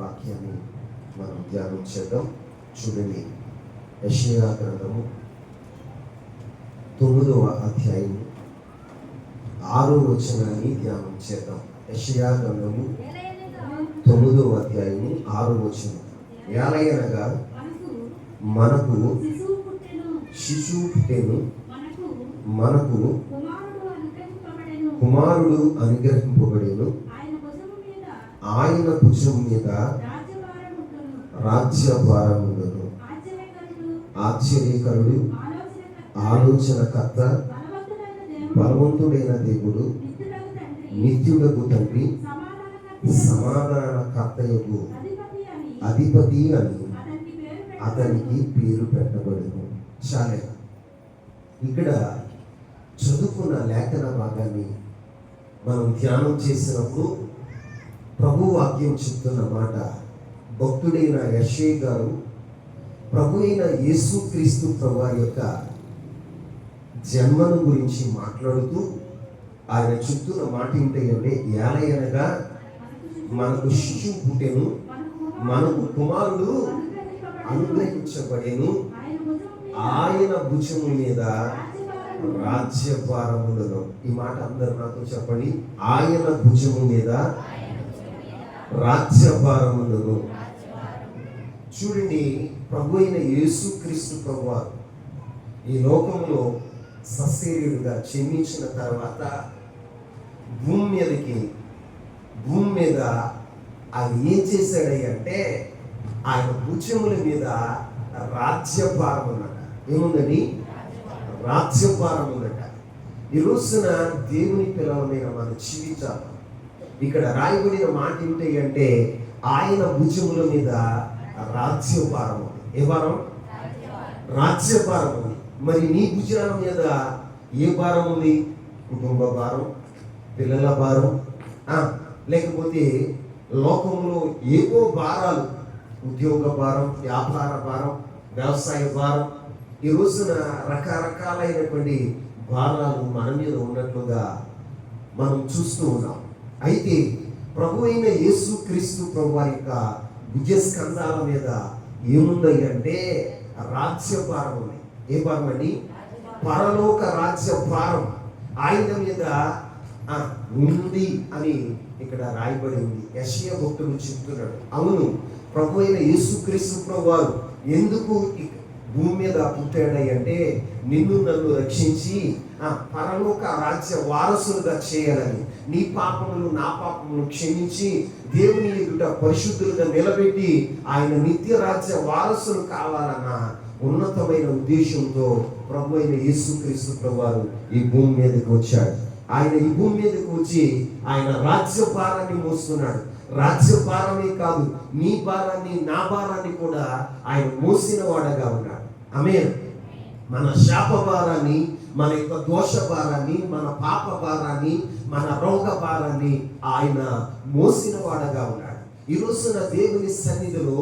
వాక్యాన్ని మనం ధ్యానం చేద్దాం. చూడండి, యెషయా గ్రంథము 9వ అధ్యాయం 6వ వచనాన్ని ధ్యానం చేద్దాం. యెషయా గ్రంథము 9వ అధ్యాయం 6వ వచనం. ఏలయనగా మనకు శిశువు పుట్టెను, మనకు కుమారుడు అనుగ్రహింపబడెను, ఆయన భుజం మీద రాజ్యభారముండును. ఆశ్చర్యకరుడు, ఆలోచనకర్త, బలవంతుడైన దేవుడు, నిత్యుడకు తండ్రి, సమాధానకర్తయకు అధిపతి అని అతనికి పేరు పెట్టబడును. చాలే, ఇక్కడ చదువుకున్న లేఖన భాగాన్ని మనం ధ్యానం చేసినప్పుడు ప్రభు వాక్యం చెప్తున్న మాట, భక్తుడైన యెషయా గారు ప్రభు అయిన యేసుక్రీస్తు ప్రభువారి యొక్క జన్మను గురించి మాట్లాడుతూ ఆయన చెప్తున్న మాట ఏంటంటే, ఏలయనగా మనకు శిశువు పుట్టెను, మనకు కుమారుడు అనుగ్రహించబడెను, ఆయన భుజము మీద రాజ్యభారముండును. ఈ మాట అందరూ నాతో చెప్పండి. ఆయన భుజము మీద రాజ్యభారముండును. చూడండి, ప్రభు అయిన యేసుక్రీస్తు ప్రభువారు ఈ లోకంలో సశరీరుడుగా జన్మించిన తర్వాత భూమి మీద ఆయన ఏం చేశాడంటే, ఆయన భుజముల మీద రాజ్యభారం ఉన్నట. ఏముందని? రాజ్యభారం ఉన్నట. ఈ రోజున దేవుని పిల్లలమైన మన జీవితాలు ఇక్కడ రాయబడిన మాట ఏంటంటే, ఆయన భుజముల మీద రాజ్యభారం ఉంది. ఏ భారం? రాజ్యభారం ఉంది. మరి నీ భుజాల మీద ఏ భారం ఉంది? కుటుంబ భారం, పిల్లల భారం, లేకపోతే లోకంలో ఏవో భారాలు, ఉద్యోగ భారం, వ్యాపార భారం, వ్యవసాయ భారం. ఈ రోజున రకరకాలైనటువంటి భారాలు మన మీద ఉన్నట్లుగా మనం చూస్తూ ఉన్నాం. అయితే ప్రభు అయిన యేసుక్రీస్తు ప్రభు వారి యొక్క భుజస్కంధాల మీద ఏముంది అంటే రాజ్యభారం ఉంది. ఏ భారం అండి? పరలోక రాజ్యభారం ఆయన మీద ఉంది అని ఇక్కడ రాయబడి ఉంది. యెషయా భక్తుడు చెప్తున్నాడు, అవును, ప్రభు అయిన యేసుక్రీస్తు ప్రభు వారు ఎందుకు భూమి మీద పుట్టాడంటే నిన్ను నన్ను రక్షించి పరలోక రాజ్య వారసులుగా చేయాలని, నీ పాపములు నా పాపములు క్షమించి దేవుని ఎదుట పరిశుద్ధులుగా నిలబెట్టి ఆయన నిత్య రాజ్య వారసులు కావాలన్న ఉన్నతమైన ఉద్దేశంతో ప్రభు అయిన యేసుక్రీస్తు ప్రభువారు ఈ భూమి మీదకి వచ్చాడు. ఆయన ఈ భూమి మీదకి వచ్చి ఆయన రాజ్య భారాన్ని మోస్తున్నాడు. రాజ్య భారమే కాదు, నీ భారాన్ని నా భారాన్ని కూడా ఆయన మోసిన వాడగా ఉన్నాడు. ఆమేన్. మన శాప భారాన్ని, మన యొక్క దోష భారాన్ని, మన పాప భారాన్ని, మన రోగ భారాన్ని ఆయన మోసిన వాడగా ఉన్నాడు. ఈ రోజున దేవుని సన్నిధిలో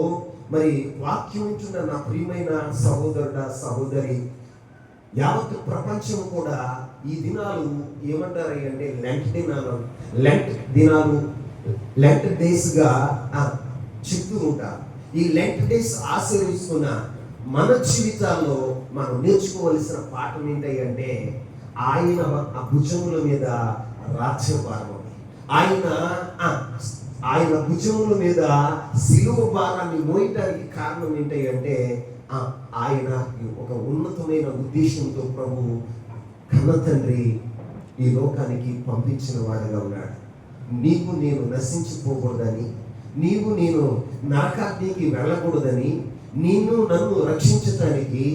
మరి వాక్యం ఉంటున్న నా ప్రియమైన సహోదరుడా సహోదరి, యావత్ ప్రపంచం కూడా ఈ దినాలు ఏమంటారు అంటే లెంట్ డేస్ గా చెప్తూ ఉంటారు. ఈ లెంట్ డేస్ ఆచరిస్తున్న మన జీవితాల్లో మనం నేర్చుకోవలసిన పాఠం ఏంటంటే, ఆయన భుజముల మీద రాజ్యభారం ఉంది. ఆయన భుజముల మీద సిలువ భారాన్ని మోయటానికి కారణం ఏంటంటే, ఆయన ఒక ఉన్నతమైన ఉద్దేశంతో ప్రభు కన్న తండ్రి ఈ లోకానికి పంపించిన వాడుగా ఉన్నాడు. నీకు నేను నశించిపోకూడదని, నీవు నేను నరకాగ్నికి వెళ్ళకూడదని, నిన్ను నన్ను రక్షించటానికి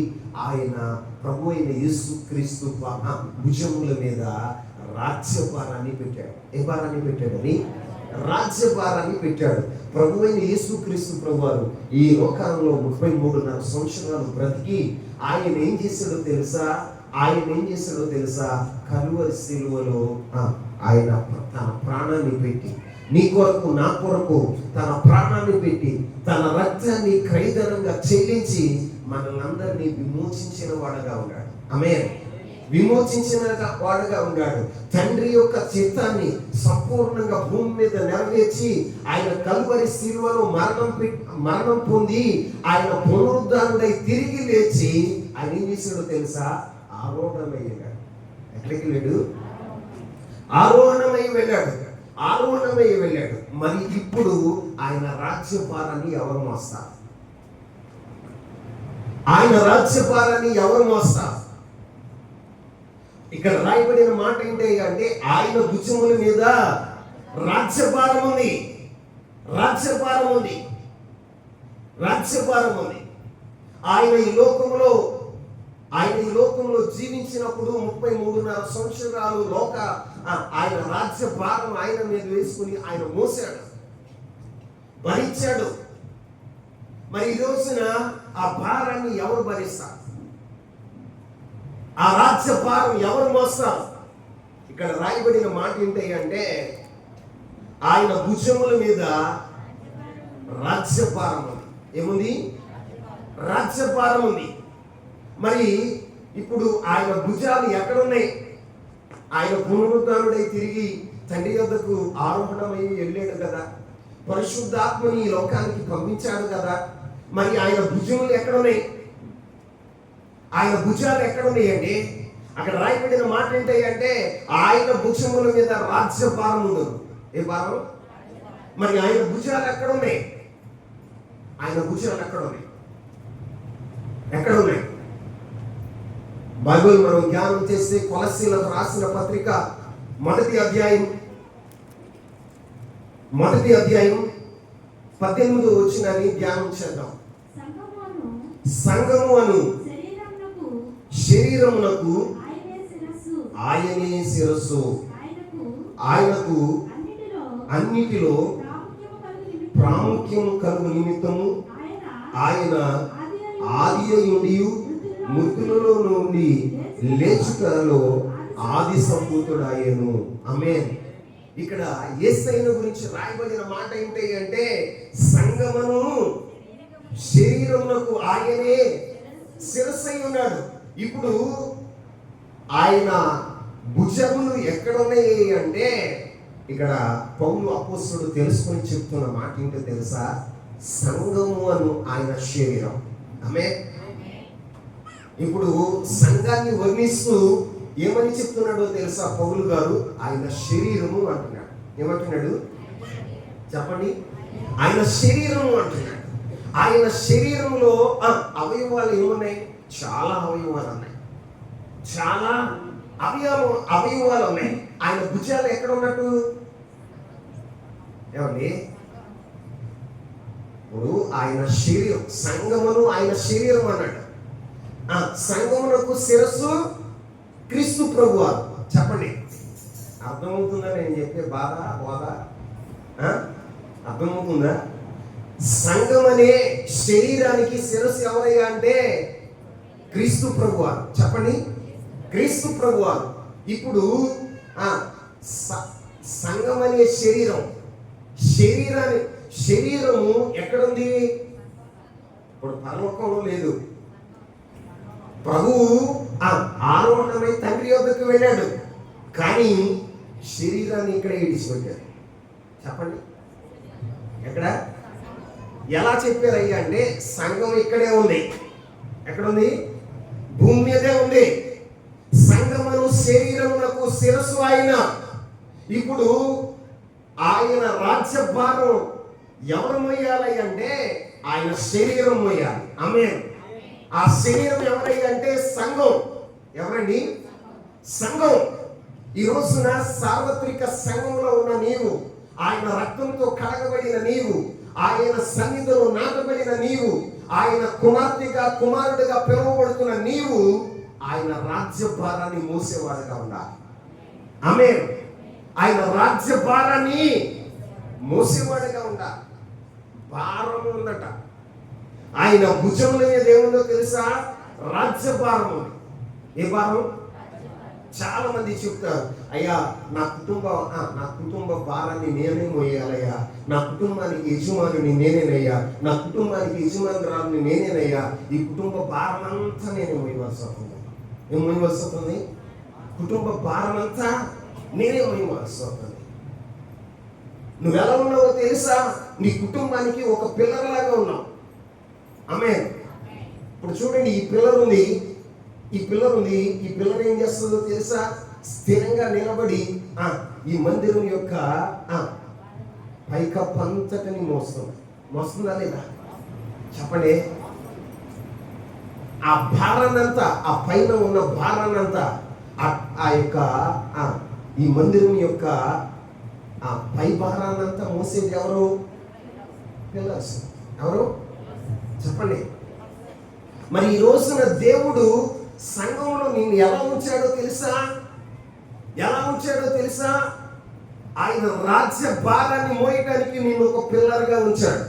ఆయన ప్రభు అయిన యేసుక్రీస్తు భుజముల మీద రాజ్యభారాన్ని పెట్టాడు. ఏ భారాన్ని పెట్టాడని? రాజ్యభారాన్ని పెట్టాడు. ప్రభు అయిన యేసుక్రీస్తు ప్రభువారు ఈ లోకంలో 33.5 సంవత్సరాలు బ్రతికి ఆయన ఏం చేశాడో తెలుసా? కలువరి సిలువలో ఆయన తన ప్రాణాన్ని పెట్టి, నీ కొరకు నా కొరకు తన ప్రాణాన్ని పెట్టి, తన రక్తాన్ని క్రయధనంగా చెల్లించి మనల్ని అందరినీ విమోచించిన వాడుగా ఉన్నాడు. ఆమేన్. విమోచించిన వాడుగా ఉన్నాడు. తండ్రి యొక్క చిత్తాన్ని సంపూర్ణంగా భూమి మీద నెరవేర్చి ఆయన కల్వరి శిలువలో మరణం పొంది ఆయన పునరుద్ధానుడై తిరిగి లేచి ఆయన ఏం చేశాడో తెలుసా? ఆరోహణమయ్యాడు. ఎక్కడికి వెళ్ళాడు? ఆరోహణమై వెళ్ళాడు. మరి ఇప్పుడు ఆయన రాజ్యభారాన్ని ఎవరు మోస్తారు? ఇక్కడ రాయబడిన మాట ఏంటి అంటే ఆయన భుజముల మీద రాజ్యభారం ఉంది. ఆయన ఈ లోకంలో జీవించినప్పుడు 33.5 సంవత్సరాలు ఆయన రాజ్యభారం ఆయన మీద వేసుకుని ఆయన మోసాడు, భరించాడు. మరి ఈ రోజున ఆ భారాన్ని ఎవరు భరిస్తారు? ఆ రాజ్య భారం ఎవరు మోస్తారు? ఇక్కడ రాయబడిన మాట ఏంటి అంటే ఆయన భుజముల మీద రాజ్యభారం ఉంది. ఏముంది? రాజ్యభారం ఉంది. మరి ఇప్పుడు ఆయన భుజాలు ఎక్కడున్నాయి? ఆయన పునరుద్ధానుడై తిరిగి తండ్రి యొద్దకు ఆరోహణమై వెళ్ళాడు కదా, పరిశుద్ధాత్మని ఈ లోకానికి పంపించాడు కదా. మరి ఆయన భుజములు ఎక్కడున్నాయి? ఆయన భుజాలు ఎక్కడున్నాయండి? అక్కడ రాయబడిన మాట ఏంటి అంటే ఆయన భుజముల మీద రాజ్యభారం ఉండదు. ఏ భారం? మరి ఆయన భుజాలు ఎక్కడున్నాయి? ఎక్కడున్నాయి? బైబిల్ మనం ధ్యానం చేస్తే కొలస్సీలకు రాసిన పత్రిక 1వ అధ్యాయం 18వ వచనాన్ని ధ్యానం చేద్దాం. సంఘము అను శరీరమునకు ఆయనే శిరస్సు, ఆయనకు అన్నిటిలో ప్రాముఖ్యం కలుగు నిమిత్తము ఆయన ఆది అయ్యుండి మృతులలో నుండి లేచుటలో ఆది సంభూతుడాయను. ఆమేన్. ఇక్కడ యేసయ్య గురించి రాయబడిన మాట ఏంటి అంటే సంఘమును శరీరమునకు ఆయనే శిరస్సై ఉన్నాడు. ఇప్పుడు ఆయన భుజములు ఎక్కడ ఉన్నాయి అంటే ఇక్కడ పౌలు అపోస్తలుడు తెలుసుకొని చెప్తున్న మాట ఏంటో తెలుసా? సంఘము అను ఆయన శరీరం. ఆమేన్. ఇప్పుడు సంఘాన్ని వర్ణిస్తూ ఏమని చెప్తున్నాడో తెలుసా పౌలు గారు? ఆయన శరీరము అంటున్నాడు. ఏమంటున్నాడు చెప్పండి? ఆయన శరీరము అంటున్నాడు. ఆయన శరీరంలో అవయవాలు ఏమున్నాయి? చాలా అవయవాలు ఉన్నాయి. ఆయన భుజాలు ఎక్కడ ఉన్నట్టు? ఏమండి? ఇప్పుడు ఆయన శరీరం, సంఘమును ఆయన శరీరం అన్నాడు. సంఘమునకు శిరస్సు క్రీస్తు ప్రభువారు. చెప్పండి, అర్థమవుతుందా నేను చెప్పే బాధ? అర్థమవుతుందా? సంఘం అనే శరీరానికి శిరస్సు ఎవరయ్యా అంటే క్రీస్తు ప్రభువారు. చెప్పండి, క్రీస్తు ప్రభువారు. ఇప్పుడు సంఘం అనే శరీరము ఎక్కడుంది? ఇప్పుడు పరలోకంలో లేదు. ప్రభువు ఆరోహణమై తండ్రి యొద్దకు వెళ్ళాడు, కానీ శరీరాన్ని ఇక్కడే ఇడిచిపెట్టాడు. చెప్పండి, ఎక్కడ? ఎలా చెప్పారయ్యా అంటే సంఘం ఇక్కడే ఉంది. ఎక్కడుంది? భూమి మీదే ఉంది. సంఘమును శరీరమునకు శిరస్సు ఆయన. ఇప్పుడు ఆయన రాజ్యభారం ఎవరు మోయాలి అంటే ఆయన శరీరం మోయాలి. ఆమేన్. ఆ శరీరం ఎవరయ్యా అంటే సంఘం. ఎవరండి? సంఘం. ఈ రోజున సార్వత్రిక సంఘంలో ఉన్న నీవు, ఆయన రక్తంతో కడగబడిన నీవు, ఆయన సన్నిధిలో నాటబడిన నీవు, ఆయన కుమార్తెగా కుమారుడిగా పిలువబడుతున్న నీవు ఆయన రాజ్యభారాన్ని మోసేవాడుగా ఉండాలి. ఆమేన్. ఆయన రాజ్యభారాన్ని మోసేవాడుగా ఉండాలి. భారం ఉందట. ఆయన భుజముల మీద ఏముందో తెలుసా? రాజ్యభారం ఉంది. ఏ భారం? చాలా మంది చెప్తారు, అయ్యా నా కుటుంబ భారాన్ని నేనే మోయాలయ్యా, నా కుటుంబానికి యజమానుని నేనేనయ్యా, నా కుటుంబానికి యజమానురాలని నేనేనయ్యా, ఈ కుటుంబ భారం అంతా నేనే మోయవలసి వస్తుంది. ఏం మోయవలసి వస్తుంది? కుటుంబ భారం అంతా నేనే మోయవలసి వస్తుంది. నువ్వు ఎలా ఉన్నావో తెలుసా? నీ కుటుంబానికి ఒక పిల్లర్ లాగా ఉన్నావు. ఆమేన్. ఇప్పుడు చూడండి, ఈ పిల్లర్ ఉంది. ఈ పిల్లర్ ఏం చేస్తుందో తెలుసా? స్థిరంగా నిలబడి ఈ మందిరం యొక్క పైకప్పంతటిని మోస్తుందా లేదా? చెప్పండి. ఆ భారాన్నంతా, ఆ పైన ఉన్న భారాన్నంతా, ఆ యొక్క ఈ మందిరం యొక్క ఆ పై భారాన్నంతా మోసేది ఎవరు? పిల్లర్స్. ఎవరు? చెప్పండి. మరి ఈ రోజున దేవుడు సంఘంలో నిన్ను ఎలా ఉంచాడో తెలుసా? ఆయన రాజ్య భారాన్ని మోయటానికి నిన్ను ఒక పిల్లర్గా ఉంచాడు.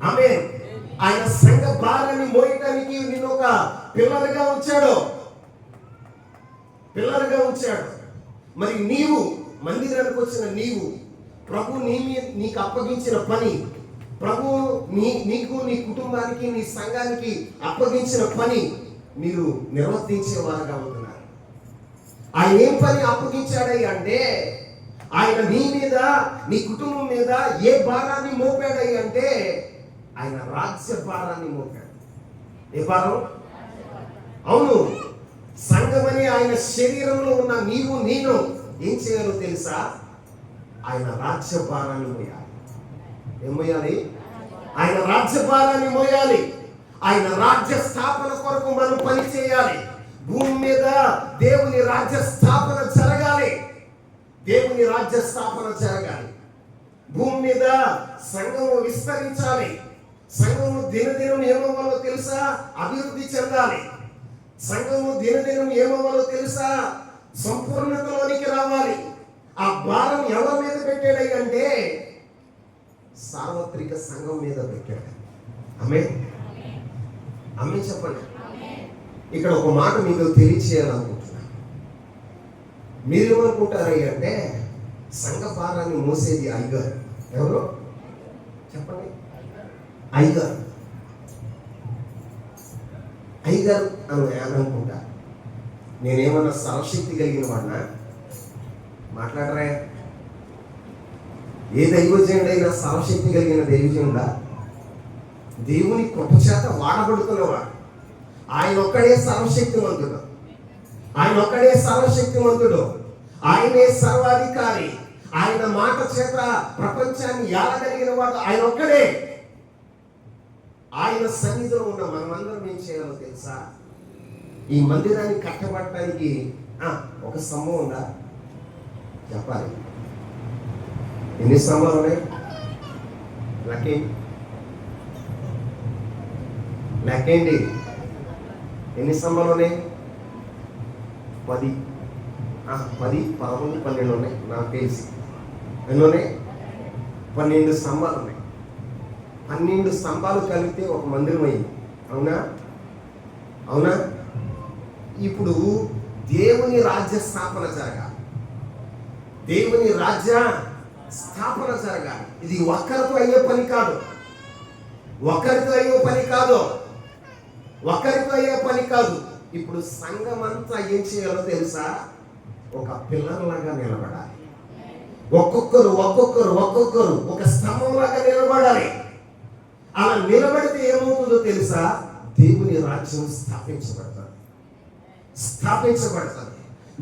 ఆమేన్. ఆయన సంఘ భారాన్ని మోయటానికి నిన్ను ఒక పిల్లర్గా ఉంచాడు. మరి నీవు మందిరానికి వచ్చిన నీవు, ప్రభు నీకు అప్పగించిన పని, ప్రభు నీకు, నీ కుటుంబానికి, నీ సంఘానికి అప్పగించిన పని మీరు నిర్వర్తించేవారుగా ఉంటున్నారు. ఆయన ఏం పని అప్పగించాడయ్య అంటే, ఆయన నీ మీద, నీ కుటుంబం మీద ఏ భారాన్ని మోపాడయ్య అంటే, ఆయన రాజ్య భారాన్ని మోపాడు. ఏ భారం? అవును. సంఘమని ఆయన శరీరంలో ఉన్న నీవు, నేను ఏం చేయాలో తెలుసా? ఆయన రాజ్య భారాన్ని మోయాలి. ఏం మోయాలి? ఆయన రాజ్య భారాన్ని మోయాలి. ఆయన రాజ్య స్థాపన కొరకు మనం పని చేయాలి. భూమి మీద దేవుని రాజ్య స్థాపన జరగాలి. భూమి మీద సంఘము విస్తరించాలి. సంఘము దినదినం ఏమవ్వాలో తెలుసా? అభివృద్ధి చెందాలి. సంఘము దినదినం ఏమవ్వాలో తెలుసా? సంపూర్ణతలోనికి రావాలి. ఆ భారం ఎవరి మీద పెట్టాడు అంటే, సార్వత్రిక సంఘం మీద పెట్టాడు. ఆమేన్. చెప్పండి. ఇక్కడ ఒక మాట మీకు తెలియచేయాలనుకుంటున్నాను. మీరేమనుకుంటారయ్య అంటే, సంఘ భారాన్ని మోసేది అయ్యగారు. ఎవరు? చెప్పండి. అయ్యగారు అని అనుకుంటా. నేనేమన్నా సర్వశక్తి కలిగిన వాడినా? మాట్లాడరా? ఏ దైవజనుడు అయినా సర్వశక్తి కలిగిన దైవజనుడా? దేవుని కృప చేత వాడబడుతున్నవాడు. ఆయన ఒక్కడే సర్వశక్తిమంతుడు. ఆయనే సర్వాధికారి. ఆయన మాట చేత ప్రపంచాన్ని ఏలగలిగిన వాడు ఆయన ఒక్కడే. ఆయన సన్నిధిలో ఉన్న మనమందరం ఏం చేయాలో తెలుసా? ఈ మందిరాన్ని కట్టబడటానికి ఒక స్తంభం ఉందా? చెప్పాలి. ఎన్ని స్తంభాలు ఉన్నాయి? లెక్కేంటి? ఎన్ని స్తంభాలు ఉన్నాయి? 10, 11, 12 ఉన్నాయి నాకు తెలిసి. ఎన్ని ఉన్నాయి? 12 స్తంభాలు ఉన్నాయి. 12 స్తంభాలు కలిపితే ఒక మందిరం అయింది. అవునా? ఇప్పుడు దేవుని రాజ్య స్థాపన జరగాలి. ఇది ఒక్కరితో అయ్యే పని కాదు. ఇప్పుడు సంఘం అంతా ఏం చేయాలో తెలుసా? ఒక పిల్లర్ లాగా నిలబడాలి. ఒక్కొక్కరు ఒక స్తంభం లాగా నిలబడాలి. అలా నిలబడితే ఏమవుతుందో తెలుసా? దేవుని రాజ్యం స్థాపించబడుతుంది.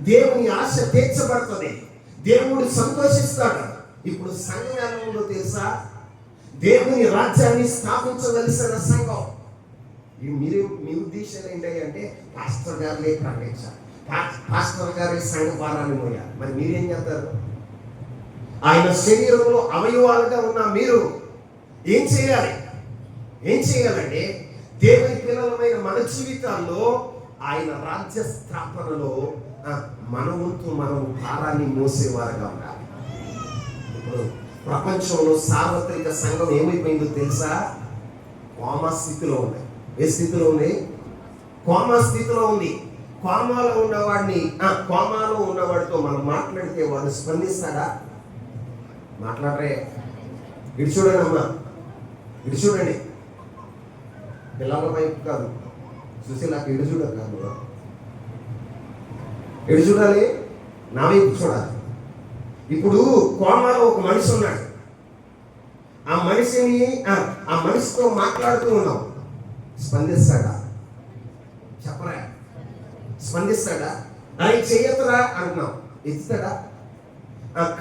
దేవుని ఆశ తీర్చబడుతుంది. దేవుడు సంతోషిస్తాడు. ఇప్పుడు సంఘం ఎలా ఉందో తెలుసా? దేవుని రాజ్యాన్ని స్థాపించవలసిన సంఘం. మీ ఉద్దేశాలు ఏంటంటే, పాస్టర్ గారులే ప్రకటించాలి, పాస్టర్ గారి సంఘ భారాన్ని మోయాలి. మరి మీరేం చేస్తారు? ఆయన శరీరంలో అవయవాలుగా ఉన్న మీరు ఏం చేయాలంటే, దేవుని పిల్లలమైన మన జీవితాల్లో ఆయన రాజ్య స్థాపనలో మన వంతు మనం భారాన్ని మోసేవారుగా ఉండాలి. ఇప్పుడు ప్రపంచంలో సార్వత్రిక సంఘం ఏమైపోయిందో తెలుసా? కోమా స్థితిలో ఉంది. ఏ స్థితిలో ఉంది? కోమా స్థితిలో ఉంది. కోమాలో ఉన్నవాడితో మనం మాట్లాడితే వాడు స్పందిస్తాడా? మాట్లాడరే. ఇటు చూడండి అమ్మా, ఇటు చూడండి. పిల్లల వైపు కాదు, చూసి నాకు ఇటు చూడదు కాదు. ఎడు చూడాలి? నా వైపు చూడాలి. ఇప్పుడు కోమాలో ఒక మనిషి ఉన్నాడు. ఆ మనిషితో మాట్లాడుతూ ఉన్నాం. స్పందిస్తాడా? చెప్పరా? స్పందిస్తాడా? అది చెయ్యతరా అంటున్నాం, ఎత్తుతాడా?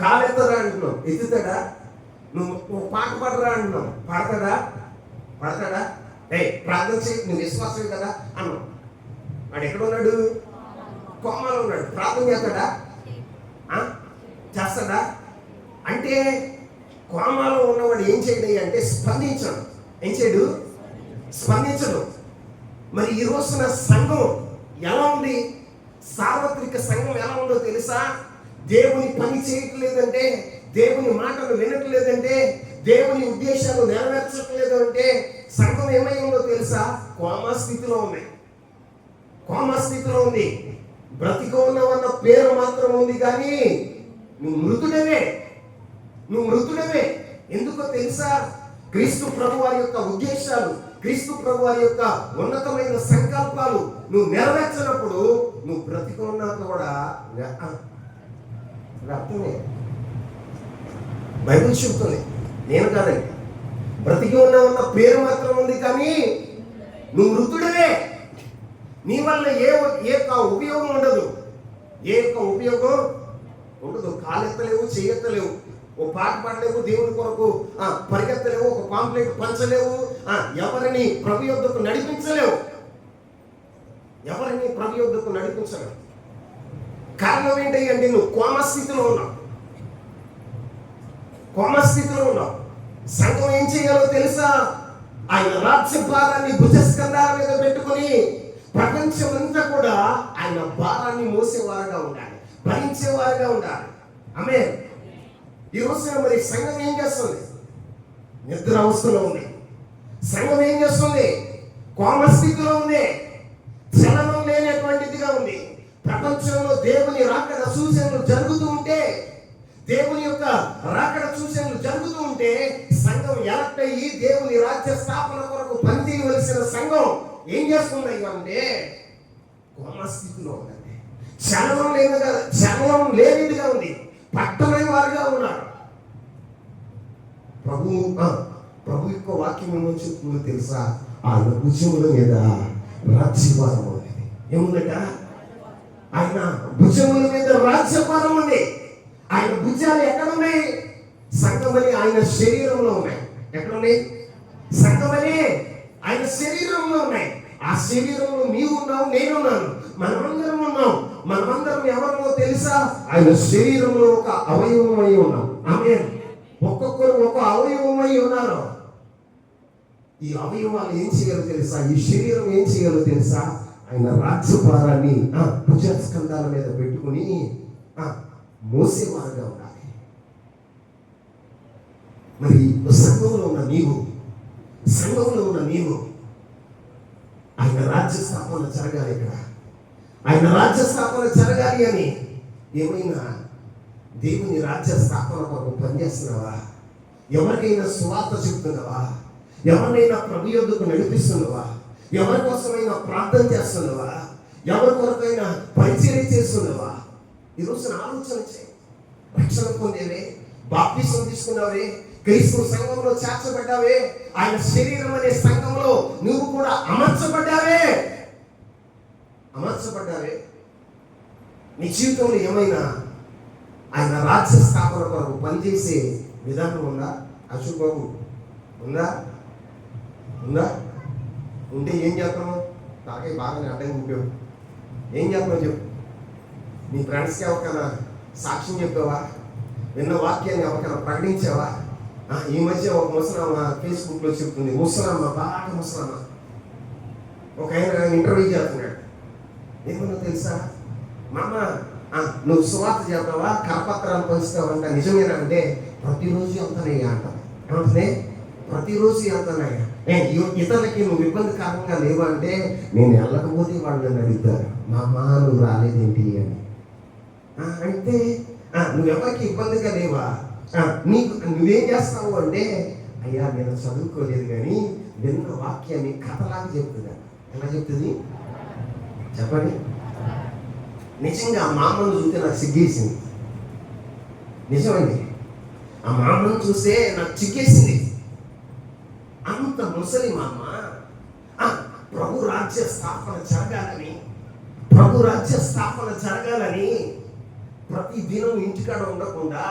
కాలెత్తరా అంటున్నాం, ఎత్తుతాడా? నువ్వు పాట పాడరా అంటున్నాం, పాడతాడా? ప్రార్థన చేయి, నువ్వు విశ్వాసమే కదా అన్నాం. వాడు ఎక్కడ ఉన్నాడు? కోమాలో ఉన్నాడు. ప్రార్థన చేస్తాడా? చేస్తాడా? అంటే కోమాలో ఉన్నవాడు ఏం చేయడు అంటే స్పందించడు. ఏం చేయడు? స్పందించడు. మరి ఈ రోజున సంఘం ఎలా ఉంది? సార్వత్రిక సంఘం ఎలా ఉందో తెలుసా? దేవుని పని చేయట్లేదంటే, దేవుని మాటలు వినట్లేదంటే, దేవుని ఉద్దేశాలు నెరవేర్చట్లేదు అంటే సంఘం ఏమై ఉందో తెలుసా? కోమా స్థితిలో ఉంది. బ్రతిక ఉన్నవన్న పేరు మాత్రం ఉంది, కానీ నువ్వు మృతుడవే. ఎందుకో తెలుసా? క్రీస్తు ప్రభు వారి యొక్క ఉద్దేశాలు, క్రీస్తు ప్రభు వారి యొక్క ఉన్నతమైన సంకల్పాలు నువ్వు నెరవేర్చినప్పుడు నువ్వు బ్రతిక ఉన్నా కూడా అర్థమే. బైబిల్ చెబుతుంది, నేను కాదండి. బ్రతికి ఉన్న పేరు మాత్రం ఉంది, కానీ నువ్వు మృతుడవే. నీ వల్ల ఏ ఉపయోగం ఉండదు. కాలెత్తలేవు, చెయ్యెత్తలేవు, ఓ పాట పాడలేవు, దేవుని కొరకు పరిగెత్తలేవు, ఒక పాంప్లెట్ పంచలేవు, ఎవరిని ప్రభు యొద్దకు నడిపించలేవు. కారణం ఏంటి అంటే నువ్వు కోమా స్థితిలో ఉన్నావు. సంఘం ఏం చేయాలో తెలుసా? ఆయన రాజ్య భారాన్ని భుజస్కంధాల మీద పెట్టుకుని ప్రపంచమంతా కూడా ఆయన భారాన్ని మోసేవారుగా ఉండాలి, భరించేవారుగా ఉండాలి. ఆమేన్. ఈ రోజున మరి సంఘం ఏం చేస్తుంది? నిద్ర అవస్థలో ఉంది. సంఘం ఏం చేస్తుంది? కోమ స్థితిలో ఉంది. చలనం లేనటువంటిదిగా ఉంది. ప్రపంచంలో దేవుని రాకడ సూచనలు జరుగుతూ ఉంటే సంఘం ఎలక్ట్ అయ్యి దేవుని రాజ్య స్థాపన కొరకు పనిచేయవలసిన సంఘం ఏం చేస్తుంది అంటే కోమ స్థితిలో ఉందండి. చలనం లేనిదిగా ఉంది. పట్టమైన వారుగా ఉన్నారు. ప్రభు యొక్క వాక్యం ఏమో చెప్తుందో తెలుసా? ఆయన భుజముల మీద రాజ్యభారం ఉంది. ఏముందట? ఆయన భుజముల మీద రాజ్యభారం ఉంది. ఆయన భుజాలు ఎక్కడున్నాయి? సంఘమని ఆయన శరీరంలో ఉన్నాయి. ఎక్కడున్నాయి? సంఘమని ఆయన శరీరంలో ఉన్నాయి. ఆ శరీరంలో నీవు ఉన్నావు, నేనున్నాను, మనమందరం ఉన్నాం. మనమందరం ఎవరినో తెలుసా? ఆయన శరీరంలో ఒక అవయవమై ఉన్నాం. ఆమేన్. ఒక్కొక్కరు ఒక అవయవమై ఉన్నారు. ఈ అవయవాలు ఏం చేయాలో తెలుసా? ఈ శరీరం ఏం చేయాలో తెలుసా? ఆయన రాజ్యభారాన్ని భుజస్కంధాల మీద పెట్టుకుని మోసేవారుగా ఉండాలి. మరి సంఘంలో ఉన్న నీవు ఆయన రాజ్య స్థాపన జరగాలి. ఇక్కడ ఆయన రాజ్య స్థాపన జరగాలి అని ఏమైనా దేవుని రాజ్య స్థాపన కొరకు పనిచేస్తున్నావా? ఎవరికైనా సువార్త చెప్తున్నావా? ఎవరినైనా ప్రభు యొద్దకు నడిపిస్తున్నావా? ఎవరి కోసమైనా ప్రార్థన చేస్తున్నావా? ఎవరి కొరకైనా పరిచర్య చేస్తున్నావా? ఈరోజు ఆలోచన చేయి. రక్షణ పొందేవే, బాప్తిసం తీసుకున్నావే, క్రీస్తు సంఘంలో చేర్చబడ్డావే, ఆయన శరీరం అనే సంఘంలో నువ్వు కూడా అమర్చబడ్డావే. నీ జీవితంలో ఏమైనా ఆయన రాజ్య స్థాపన కొరకు పనిచేసే విధానం ఉందా? అశోక్ బాబు ఉందా? ఉంటే ఏం చేస్తాము? తాకే బాగా అడ్డంగా ఉంటావు. ఏం చేస్తావు చెప్పు. నీ ఫ్రెండ్స్కి ఎవరికైనా సాక్ష్యం చెప్పావా? విన్న వాక్యాన్ని ఎవరికైనా ప్రకటించావా? ఈ మధ్య ఒక ముసలమ్మ ఫేస్బుక్లో చెప్తుంది, బాగా ముసలమ్మ ఒక ఆయన ఇంటర్వ్యూ చేస్తున్నాడు. ఏమన్నా తెలుసా? మామ నువ్వు సువార్త చేస్తావా, కరపత్రాలు పంచుతావంట, నిజమేనా అంటే ప్రతిరోజు వెళ్తానయ్యా అంట. ఏమంటుంది? ప్రతిరోజు వెళ్తానయ్యా. ఇతరులకి నువ్వు ఇబ్బందికరంగా లేవా అంటే నేను వెళ్ళకపోతే వాళ్ళు నన్ను అడుగుతారు, మామ నువ్వు రాలేదేంటి అని. అంటే నువ్వెవరికి ఇబ్బందిగా లేవా? నువ్వేం చేస్తావు అంటే అయ్యా నేను చదువుకోలేదు కానీ విన్న వాక్యాన్ని కథలాగా చెప్తుందా. ఎలా చెప్తుంది చెప్పండి? నిజంగా ఆ మామను చూస్తే నాకు సిగ్గేసింది. నిజమండి, ఆ మామను చూస్తే నాకు చిక్కేసింది. అంత ముసలి మామ ప్రభు రాజ్య స్థాపన జరగాలని, ప్రభు రాజ్య స్థాపన జరగాలని ప్రతి దినం ఇంటికాడ ఉండకుండా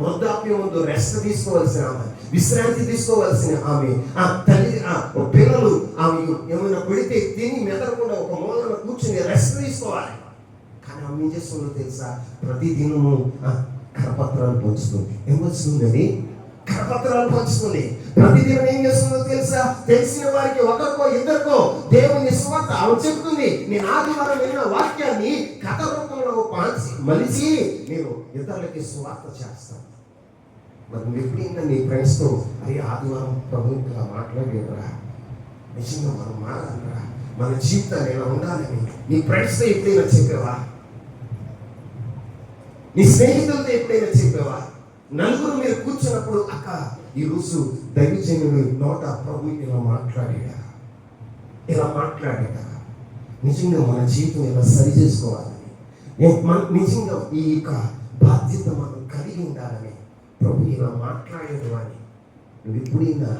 వృద్ధాప్యం ముందు రెస్ట్ తీసుకోవాల్సిన ఆమె, విశ్రాంతి తీసుకోవాల్సిన ఆమె, ఆ తల్లి పిల్లలు ఆమె ఏమైనా పెడితే తిని మెదలకుండా ఒక మూలన కూర్చుని రెస్ట్ తీసుకోవాలి. కానీ ఆమె ఏం చేస్తుందో తెలుసా? ప్రతి దినము కరపత్రాలు పంచుతుంది. ఏం పంచుతుందని? కరపత్రాలు పంచుతుంది. ప్రతిదినం ఏం చేస్తుందో తెలుసా? తెలిసిన వారికి ఒకరికో ఇద్దరికో దేవుని సువార్త ఆమె చెప్తుంది. నేను ఆదివారం విన్న వాక్యాన్ని కథ రూపంలో మలిచి నేను ఇతరులకి సువార్త చేస్తాను. మరి నువ్వు ఎప్పుడైనా నీ ఫ్రెండ్స్తో అరే ఆదివారం ప్రభు ఇలా మాట్లాడేవరా, నిజంగా మనం మారాలరా, మన జీవితాన్ని ఇలా ఉండాలని నీ ఫ్రెండ్స్తో ఎప్పుడైనా చెప్పావా? నీ స్నేహితులతో ఎప్పుడైనా చెప్పావా? నలుగురు మీరు కూర్చున్నప్పుడు అక్క ఈరోజు దైవజనుడు నోట ప్రభు ఇలా మాట్లాడా, ఇలా మాట్లాడా, నిజంగా మన జీవితం ఇలా సరి చేసుకోవాలని, మన నిజంగా ఈ యొక్క బాధ్యత మనం కలిగి ఉండాలని ప్రభు ఇలా మాట్లాడేది అని నువ్వు ఎప్పుడైనా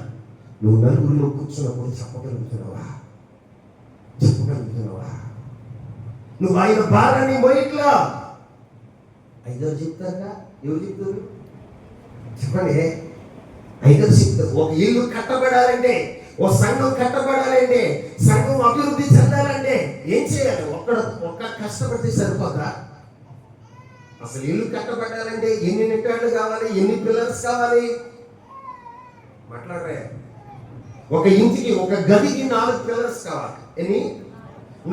నువ్వు నలుగురిలో కూర్చున్నప్పుడు చెప్పగలుగుతున్నావా? చెప్పగలుగుతున్నావా? నువ్వు ఆయన భారాన్ని మోయట్లా. ఐదారు చెప్తారా? ఎవరు చెప్తారు చెప్పండి? ఐదారు చెప్తారు. ఒక ఇల్లు కట్టబడాలంటే, ఒక సంఘం కట్టబడాలంటే, సంఘం అభివృద్ధి చెందాలంటే ఏం చేయాలి? ఒక్క కష్టపడితే సరిపోతా? అసలు ఇల్లు కట్టబడాలంటే ఎన్ని నిట్టాళ్ళు కావాలి? ఎన్ని పిల్లర్స్ కావాలి? మాట్లాడరే. ఒక ఇంటికి, ఒక గదికి 4 పిల్లర్స్ కావాలి. ఎన్ని?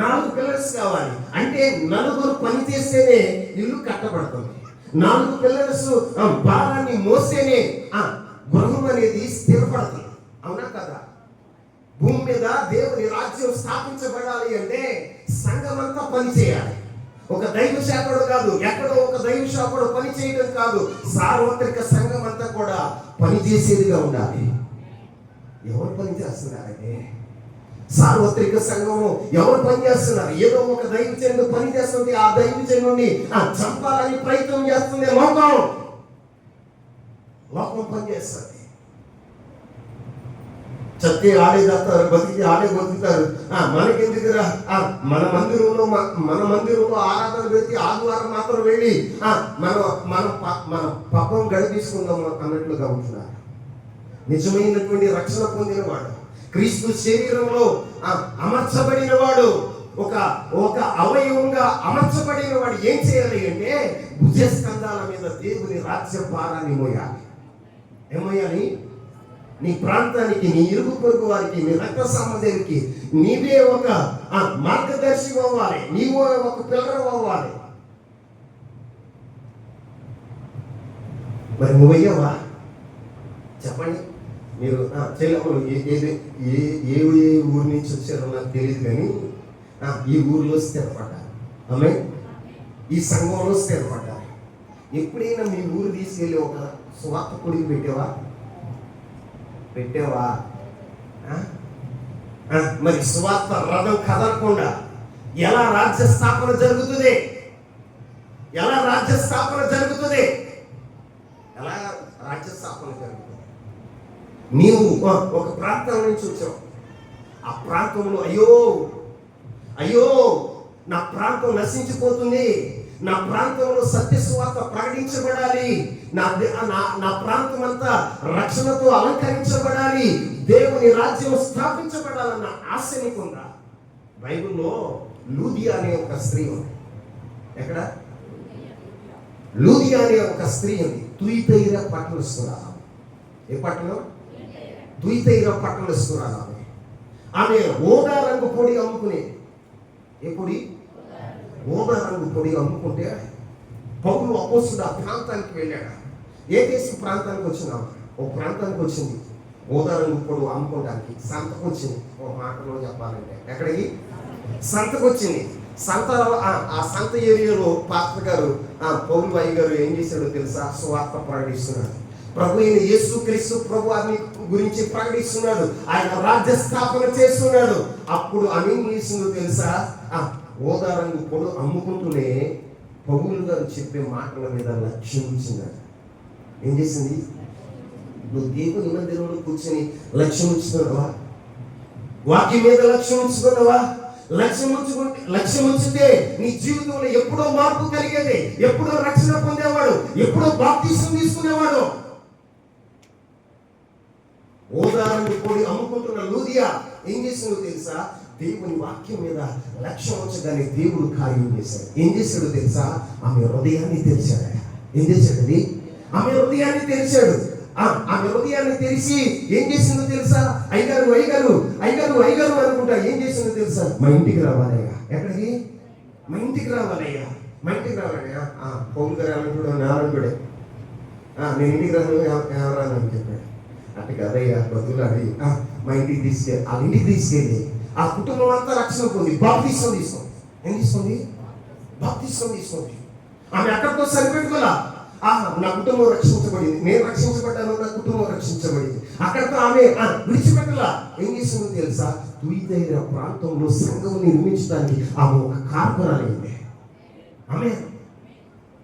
4 పిల్లర్స్ కావాలి. అంటే నలుగురు పని చేస్తేనే ఇల్లు కట్టబడుతుంది. 4 పిల్లర్స్ భారాన్ని మోస్తేనే గృహం అనేది స్థిరపడుతుంది. అవునా కదా? భూమి మీద దేవుని రాజ్యం స్థాపించబడాలి అంటే సంఘం అంతా పని చేయాలి. ఒక దైవ శాఖడు కాదు, ఎక్కడో ఒక దైవ శాఖడు పని చేయడం కాదు, సార్వత్రిక సంఘం అంతా కూడా పని చేసేదిగా ఉండాలి. ఎవరు పని చేస్తున్నారంటే సార్వత్రిక సంఘము ఎవరు పని చేస్తున్నారు? ఏదో ఒక దైవజనుడు పని చేస్తుంది. ఆ దైవజనుడిని చంపాలని ప్రయత్నం చేస్తుంది లోకం పని చేస్తుంది. చత్తే ఆడే చేస్తారు, బతికి ఆడే బతుకుతారు. మనకెందుకురా? మన మందిరంలో ఆరాధన పెట్టి ఆదివారం మాత్రం వెళ్ళి మన పాపం గడిపించుకుందాం అన్నట్లుగా ఉంటున్నారు. నిజమైనటువంటి రక్షణ పొందిన వాడు, క్రీస్తు శరీరంలో అమర్చబడిన వాడు, ఒక అవయవంగా అమర్చబడిన వాడు ఏం చేయాలి అంటే భుజస్కంధాల మీద దేవుని రాజ్య భారాన్ని మోయాలి. ఏమోయాలి? నీ ప్రాంతానికి, నీ ఇరుగు పొరుగు వారికి, నీ రక్త సంబంధానికి నీవే ఒక మార్గదర్శి అవ్వాలి. నీవే ఒక పిల్లర్ అవ్వాలి. మరి నువ్వయ్యావా? చెప్పండి. మీరు చెల్లెమ్మలు ఏ ఊరి నుంచి వచ్చారో నాకు తెలియదు, కానీ ఈ ఊరిలో స్థిరపడ్డారు. ఆమె ఈ సంఘంలో స్థిరపడ్డారు. ఎప్పుడైనా మీ ఊరు తీసుకెళ్ళి ఒక స్వార్థ కొడుకు పెట్టావా? మరి స్వార్థ రథం కదలకుండా ఎలా రాజ్య స్థాపన జరుగుతుంది? ఎలా రాజ్య స్థాపన జరుగుతుంది? ఎలా రాజ్య స్థాపన జరుగుతుంది? నీవు ఒక ప్రాంతం నుంచి వచ్చావు. ఆ ప్రాంతంలో అయ్యో నా ప్రాంతం నశించిపోతుంది, నా ప్రాంతంలో సత్య సువార్త ప్రకటించబడాలి, నా ప్రాంతం అంతా రక్షణతో అలంకరించబడాలి, దేవుని రాజ్యం స్థాపించబడాలన్న ఆశ నీకుందా? బైబిల్లో లూదియా అనే ఒక స్త్రీ ఉంది. ఎక్కడ? లూదియా అనే ఒక స్త్రీ ఉంది. తుయితైర పట్టణస్తురాలు. ఏ పట్టణం? తుయితైర పట్టణస్తురాలు. ఆమె ఓదా రంగు పొడి అమ్ముకునేది. ఏ పొడి? ఓదా రంగు పొడి అమ్ముకుంటే పౌలు అపోస్తుడు ఆ ప్రాంతానికి వెళ్ళాడు. ఏ దేశం ప్రాంతానికి వచ్చినావు? ఒక ప్రాంతానికి వచ్చింది ఓదా రంగు పొడి అమ్ముకోవడానికి. సంతకు వచ్చింది. ఒక మాటలో చెప్పాలంటే ఎక్కడికి? సంతకు వచ్చింది. ఆ సంత ఏరియాలో పాస్టర్ గారు పౌలు బాయి గారు ఏం చేశాడో తెలుసా? సువార్త ప్రకటిస్తున్నాడు. ప్రభు అయిన యేసు క్రీస్తు ప్రభు అని గురించి ప్రకటిస్తున్నాడు. ఆయన రాజ్య స్థాపన చేస్తున్నాడు. అప్పుడు ఆమె ఏం చేసిందో తెలుసా? ఊదా రంగు పొడు అమ్ముకుంటూనే పౌలు గారు చెప్పే మాటల మీద లక్ష్యం ఉంచిందట. ఏం చేసింది? నువ్వు దేవుని మందిరంలో కూర్చొని లక్ష్యం ఉంచుతున్నావా? వాక్యం మీద లక్ష్యం ఉంచుకున్నావా? లక్ష్యం ఉంచితే నీ జీవితంలో ఎప్పుడో మార్పు కలిగేది, ఎప్పుడో రక్షణ పొందేవాడు, ఎప్పుడో బాప్తిసం తీసుకునేవాడు. ఓదారండి పొడి అమ్ముకుంటున్న లూదియా ఏం చేసిందో తెలుసా? దేవుని వాక్యం మీద లక్ష్యం ఉంచగానే దేవుడు కార్యం చేశాడు. ఏం చేశాడో తెలుసా? ఆమె హృదయాన్ని తెరిచాడు. ఏం చేశాడని? ఆమె హృదయాన్ని తెరిచాడు. ఆమె హృదయాన్ని తెరిచి ఏం చేసిందో తెలుసా? అయ్యగారు అయ్యగారు అయ్యగారు అయ్యగారు అనుకుంటా ఏం చేసిందో తెలుసా? మా ఇంటికి రావాలయ్యా. ఎక్కడికి? మా ఇంటికి రావాలయ్యా, మా ఇంటికి రావాలయ్యా. పౌలు గారు అనంటుడు నారాయణుడే, నేను ఇంటికి రాను ఎవరాను అని చెప్పాడు. అంటే కదయ్యా బతులాడి మా ఇంటికి తీసుకెళ్ళి, ఆ ఇంటికి తీసుకెళ్ళి ఆ కుటుంబం అంతా రక్షణ పొంది బాప్తిసం తీసుకోండి. ఏం తీసుకోండి? బాప్తిసం తీసుకోండి. ఆమె అక్కడితో సరిపెట్టుకోలా. నా కుటుంబం రక్షించబడింది, నేను రక్షించబడ్డాను, నా కుటుంబం రక్షించబడింది. అక్కడితో ఆమె విడిచిపెట్టలా. ఏం చేసిందో తెలుసా? తుయితైన ప్రాంతంలో సంఘం నిర్మించడానికి ఆమె ఒక కారకురాలైంది. ఆమె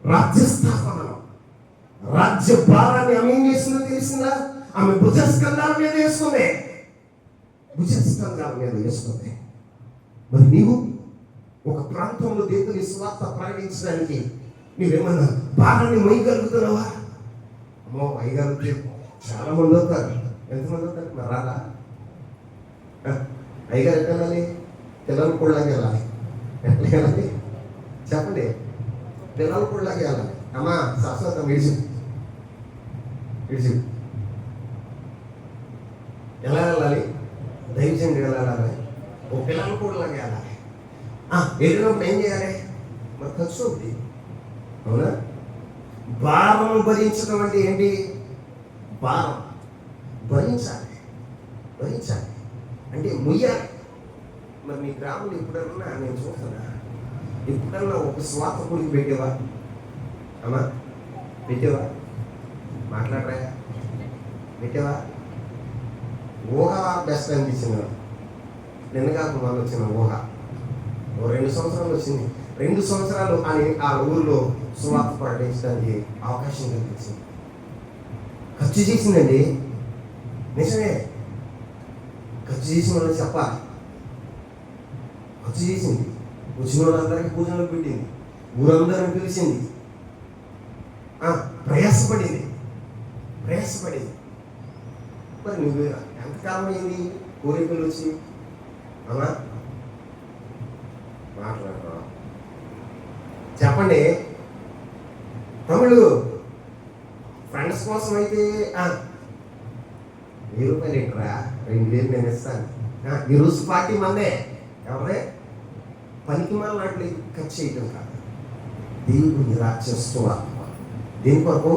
రాజ్య స్థాపనలో రాజ్య భారాన్ని ఆమె ఏం చేసిందో తెలిసిందా? ఆమె భుజస్కంధాల మీద వేసుకుంది. భుజస్కంధాల మీద వేసుకుంది. మరి నీవు ఒక ప్రాంతంలో దేవుని స్వార్థ ప్రకటించడానికి నీవేమన్నా భారాన్ని మొయ్యగలుగుతున్నావా? అమ్మో అయ్యగారు చాలా మంది అవుతారు. ఎంతమంది అవుతారు? మరి రాలా? అయ్యగారు ఎట్లా వెళ్ళాలి? పిల్లలు కూడలాగా వెళ్ళాలి. ఎట్లా వెళ్ళాలి చెప్పండి? పిల్లలు కూడలాగా వెళ్ళాలి. అమ్మా శాశ్వతం విడిచి ఎలా వెళ్ళాలి? దైవజనుడు ఎలా వెళ్ళాలి? ఓ పిల్లలు కూడలాగా వెళ్ళాలి. వెళ్ళినప్పుడు ఏం చేయాలి? మరి ఖర్చు అవుతుంది. అవునా? భారం భరించడం అంటే ఏంటి? భారం భరించాలి అంటే ముయ్యాలి. మరి మీ గ్రామంలో ఎప్పుడన్నా నేను చూస్తున్నా, ఎప్పుడన్నా ఒక స్వార్థకుడికి పెట్టేవా? అమ్మా పెట్టేవా? మాట్లాడరా? పెట్టేవా? ఊహ బెస్ట్ అనిపించింది. నిన్నగాక వాళ్ళు వచ్చిన ఊహ 2 సంవత్సరాలు వచ్చింది. 2 సంవత్సరాలు అని ఆ ఊళ్ళో సువార్త ప్రకటించడానికి అవకాశం కల్పించింది. ఖర్చు చేసిందండి, నిజమే. ఖర్చు చేసిన వాళ్ళని చెప్పాలి. ఖర్చు చేసింది. వచ్చిన వాళ్ళందరికీ భోజనాలు పెట్టింది, ఊరందరిని పిలిచింది, ప్రయాసపడింది. మరి నువ్వు ఎంతకాలం అయింది కోరికలు వచ్చి? అలా మాట్లాడరా చెప్పండి. తమిళు ఫ్రెండ్స్ కోసం అయితే 1000 రూపాయలు ఇట్రా, 2000 నేను ఇస్తాను. ఈ రోజు పార్టీ మందే. ఎవరే? పనికి మన నాట్లు ఖర్చు చేయటం కాదు. దేవుని రాజ్య సువార్త. దేని కొరకు?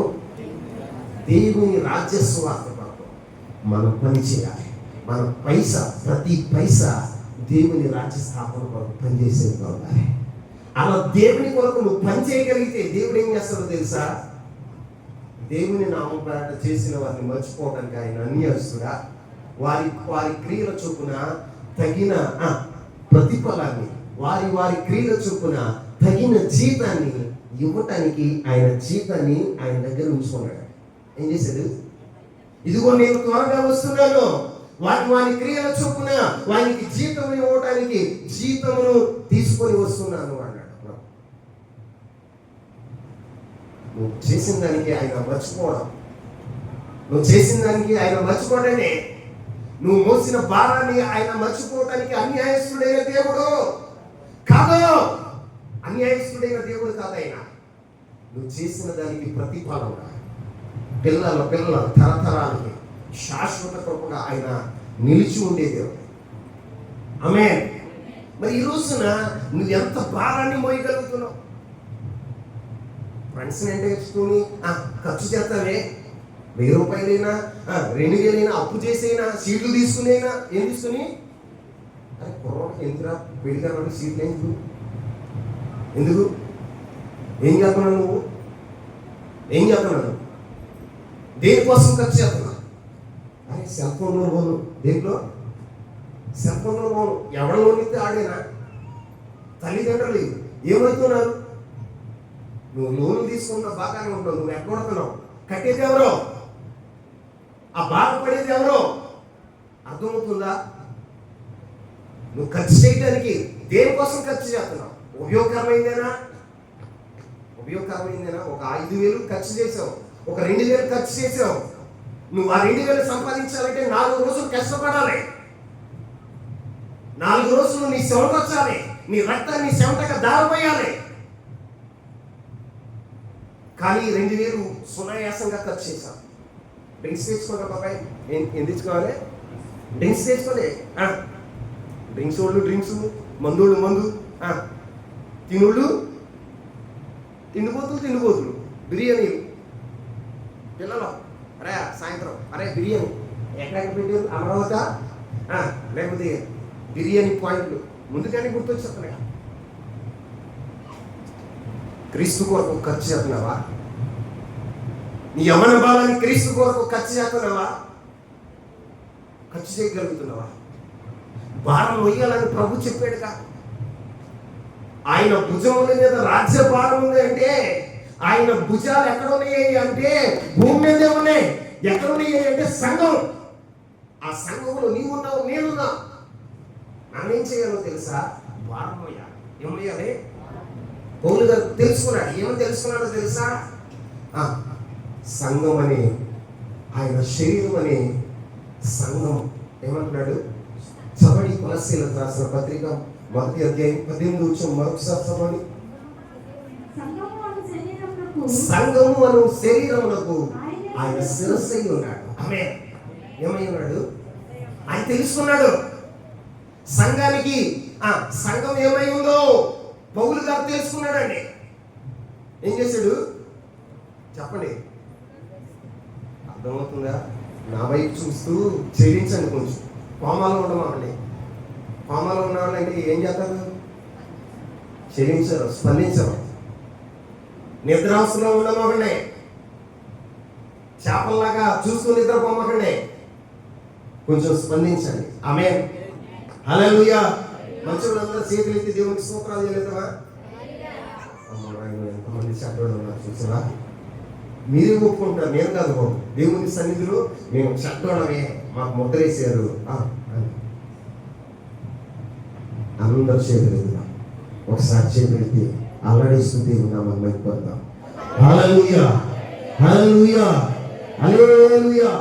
దేవుని రాజ్య సువార్త కొరకు మనం పని చేయాలి. మన ప్రతి పైసా దేవుని రాజ్య స్థాపన కొరకు పనిచేసేది ఉండాలి. అలా దేవుని కొరకు నువ్వు పని చేయగలిగితే దేవుడు ఏం చేస్తాడో తెలుసా? దేవుని నామం పేరట చేసిన వారిని మర్చిపోవడానికి ఆయన అన్యాయస్తుడా, వారి క్రియల చొప్పున తగిన ప్రతిఫలాన్ని, వారి క్రియల చొప్పున తగిన జీతాన్ని ఇవ్వటానికి ఆయన జీతాన్ని ఆయన దగ్గర ఉంచుకున్నాడు. ఏం చేశాడు? ఇదిగో నేను త్వరగా వస్తున్నాను, వారి క్రియల చొప్పున వారికి జీతం ఇవ్వటానికి జీతమును తీసుకొని వస్తున్నాను అన్నాడు. నువ్వు చేసిన దానికి ఆయన మర్చిపోవడం, నువ్వు చేసిన దానికి ఆయన మర్చిపోవడమే, నువ్వు మోసిన భారాన్ని ఆయన మర్చిపోవటానికి అన్యాయస్తుడైన దేవుడు కాదు. అన్యాయస్తుడైన దేవుడు కాదు ఆయన. నువ్వు చేసిన దానికి ప్రతిఫలం పిల్లల తరతరాలకి శాశ్వత కృపగా ఆయన నిలిచి ఉండే దేవుడు. ఆమేన్. మరి ఈ రోజున నువ్వు ఎంత భారాన్ని మోయగలుగుతున్నావు? ఫ్రెండ్స్ అంటే తెచ్చుకొని ఖర్చు చేస్తావే, 1000 రూపాయలైనా 2000 అప్పు చేసైనా సీట్లు తీసుకునేనా? ఏం తీసుకుని? అరే కుర్రోకి ఎందుకురా పెళ్లిగా సీట్లు ఎందుకు? ఏం చేస్తున్నావు నువ్వు? దేనికోసం ఖర్చు చేస్తున్నా? అరే సెల్ ఫోన్లో పోను. దేంట్లో? సెల్ ఫోన్లో పోను. ఎవరిలో నింతే ఆడేనా? తల్లిదండ్రులు ఏమవుతున్నారు? నువ్వు లోన్లు తీసుకున్న బాగానే ఉంటావు, నువ్వు ఎక్కడుతున్నావు? కట్టేది ఎవరో, ఆ బాధపడేది ఎవరో అర్థమవుతుందా? నువ్వు ఖర్చు చేయడానికి దేనికోసం ఖర్చు చేస్తున్నావు? ఉపయోగకరమైందేనా? ఒక 5,000 ఖర్చు చేసావు, ఒక 2,000 ఖర్చు చేసావు. నువ్వు ఆ 2,000 సంపాదించాలంటే 4 రోజులు కష్టపడాలి. 4 రోజులు నీ చెమట వచ్చాలి, నీ రక్తాన్ని చెమటగా దారిపోయాలి. కానీ 2,000 సునాయాసంగా ఖర్చు చేశావు. డ్రింక్స్ తెచ్చుకోండి బాబాయ్. ఏం తెచ్చుకోవాలి? డ్రింక్స్ తెచ్చుకోలే. డ్రింక్స్ వాళ్ళు డ్రింక్స్, మందులు మందు, తినుళ్ళు తిండిపోతులు, బిర్యానీలు. పిల్లలు అరే సాయంత్రం అరే బిర్యానీ ఎక్కడెక్కడ పెట్టారు? అమరావతి లేకపోతే బిర్యానీ పాయింట్లు ముందుగానే గుర్తొచ్చేస్తున్నాయి. క్రీస్తు కొరకు ఖర్చు చేస్తున్నావా? నీ యవ్వన భావాన్ని క్రీస్తు కొరకు ఖర్చు చేస్తున్నావా? ఖర్చు చేయగలుగుతున్నావా? భారం మొయ్యాలని ప్రభు చెప్పాడుగా. ఆయన భుజముల మీద రాజ్య భారం ఉంది అంటే, ఆయన భుజాలు ఎక్కడ ఉన్నాయి అంటే భూమి మీదే ఉన్నాయి. ఎక్కడ ఉన్నాయి అంటే సంఘం. ఆ సంఘంలో నీవున్నావు, నేనున్నా. నన్నేం చేయాలో తెలుసా? భారం మొయ్యాలి. ఏమయ్యాలి? పౌలు గారు తెలుసుకున్నాడు. ఏమని తెలుసుకున్నాడో తెలుసా? సంఘం అని, ఆయన శరీరం అని సంఘం. ఏమంటున్నాడు? చవడి కొలస్సీలకు రాసిన పత్రిక 1వ అధ్యాయం 18 మరొకసారి చదవండి. సంఘము అను శరీరమునకు ఆయన శిరస్సు అయి ఉన్నాడు. ఆమేన్. ఏమై ఉన్నాడు? ఆయన తెలుసుకున్నాడు. సంఘానికి సంఘం ఏమై ఉందో పౌలు గారు తెలుసుకున్నాడండి. ఏం చేశాడు చెప్పండి? అర్థమవుతుందా? నా వైపు చూస్తూ చెల్లించండి. కొంచెం కోమాలో ఉండమండి. కోమాలో ఉన్నవాళ్ళంటే ఏం చేస్తారు? చెల్లించరు, స్పందించరు. నిద్రావస్థలో ఉండమండి. చేపల్లాగా చూస్తూ నిద్రపోమకండి. కొంచెం స్పందించండి. ఆమేన్. హల్లెలూయా. మంచులందరూ చేతులు ఎత్తి దేవునికి స్తోత్రాలు చేయలేదా? ఎంతమంది చెడ్డోళ్ళు ఉన్నారు చూసారా? మీరే ఒప్పుకుంటారు, నేను కాదు బాబు. దేవుని సన్నిధిలో మేము చెడ్డోళ్ళమే, మాకు ముద్రేసారు. అందరూ చేతులు ఎత్తుదాం. ఒకసారి చేతులు ఎత్తి అల్లడిస్తూ దేవుని నామమున మహిమపడదాం. హల్లెలూయా, హల్లెలూయా, హల్లెలూయా.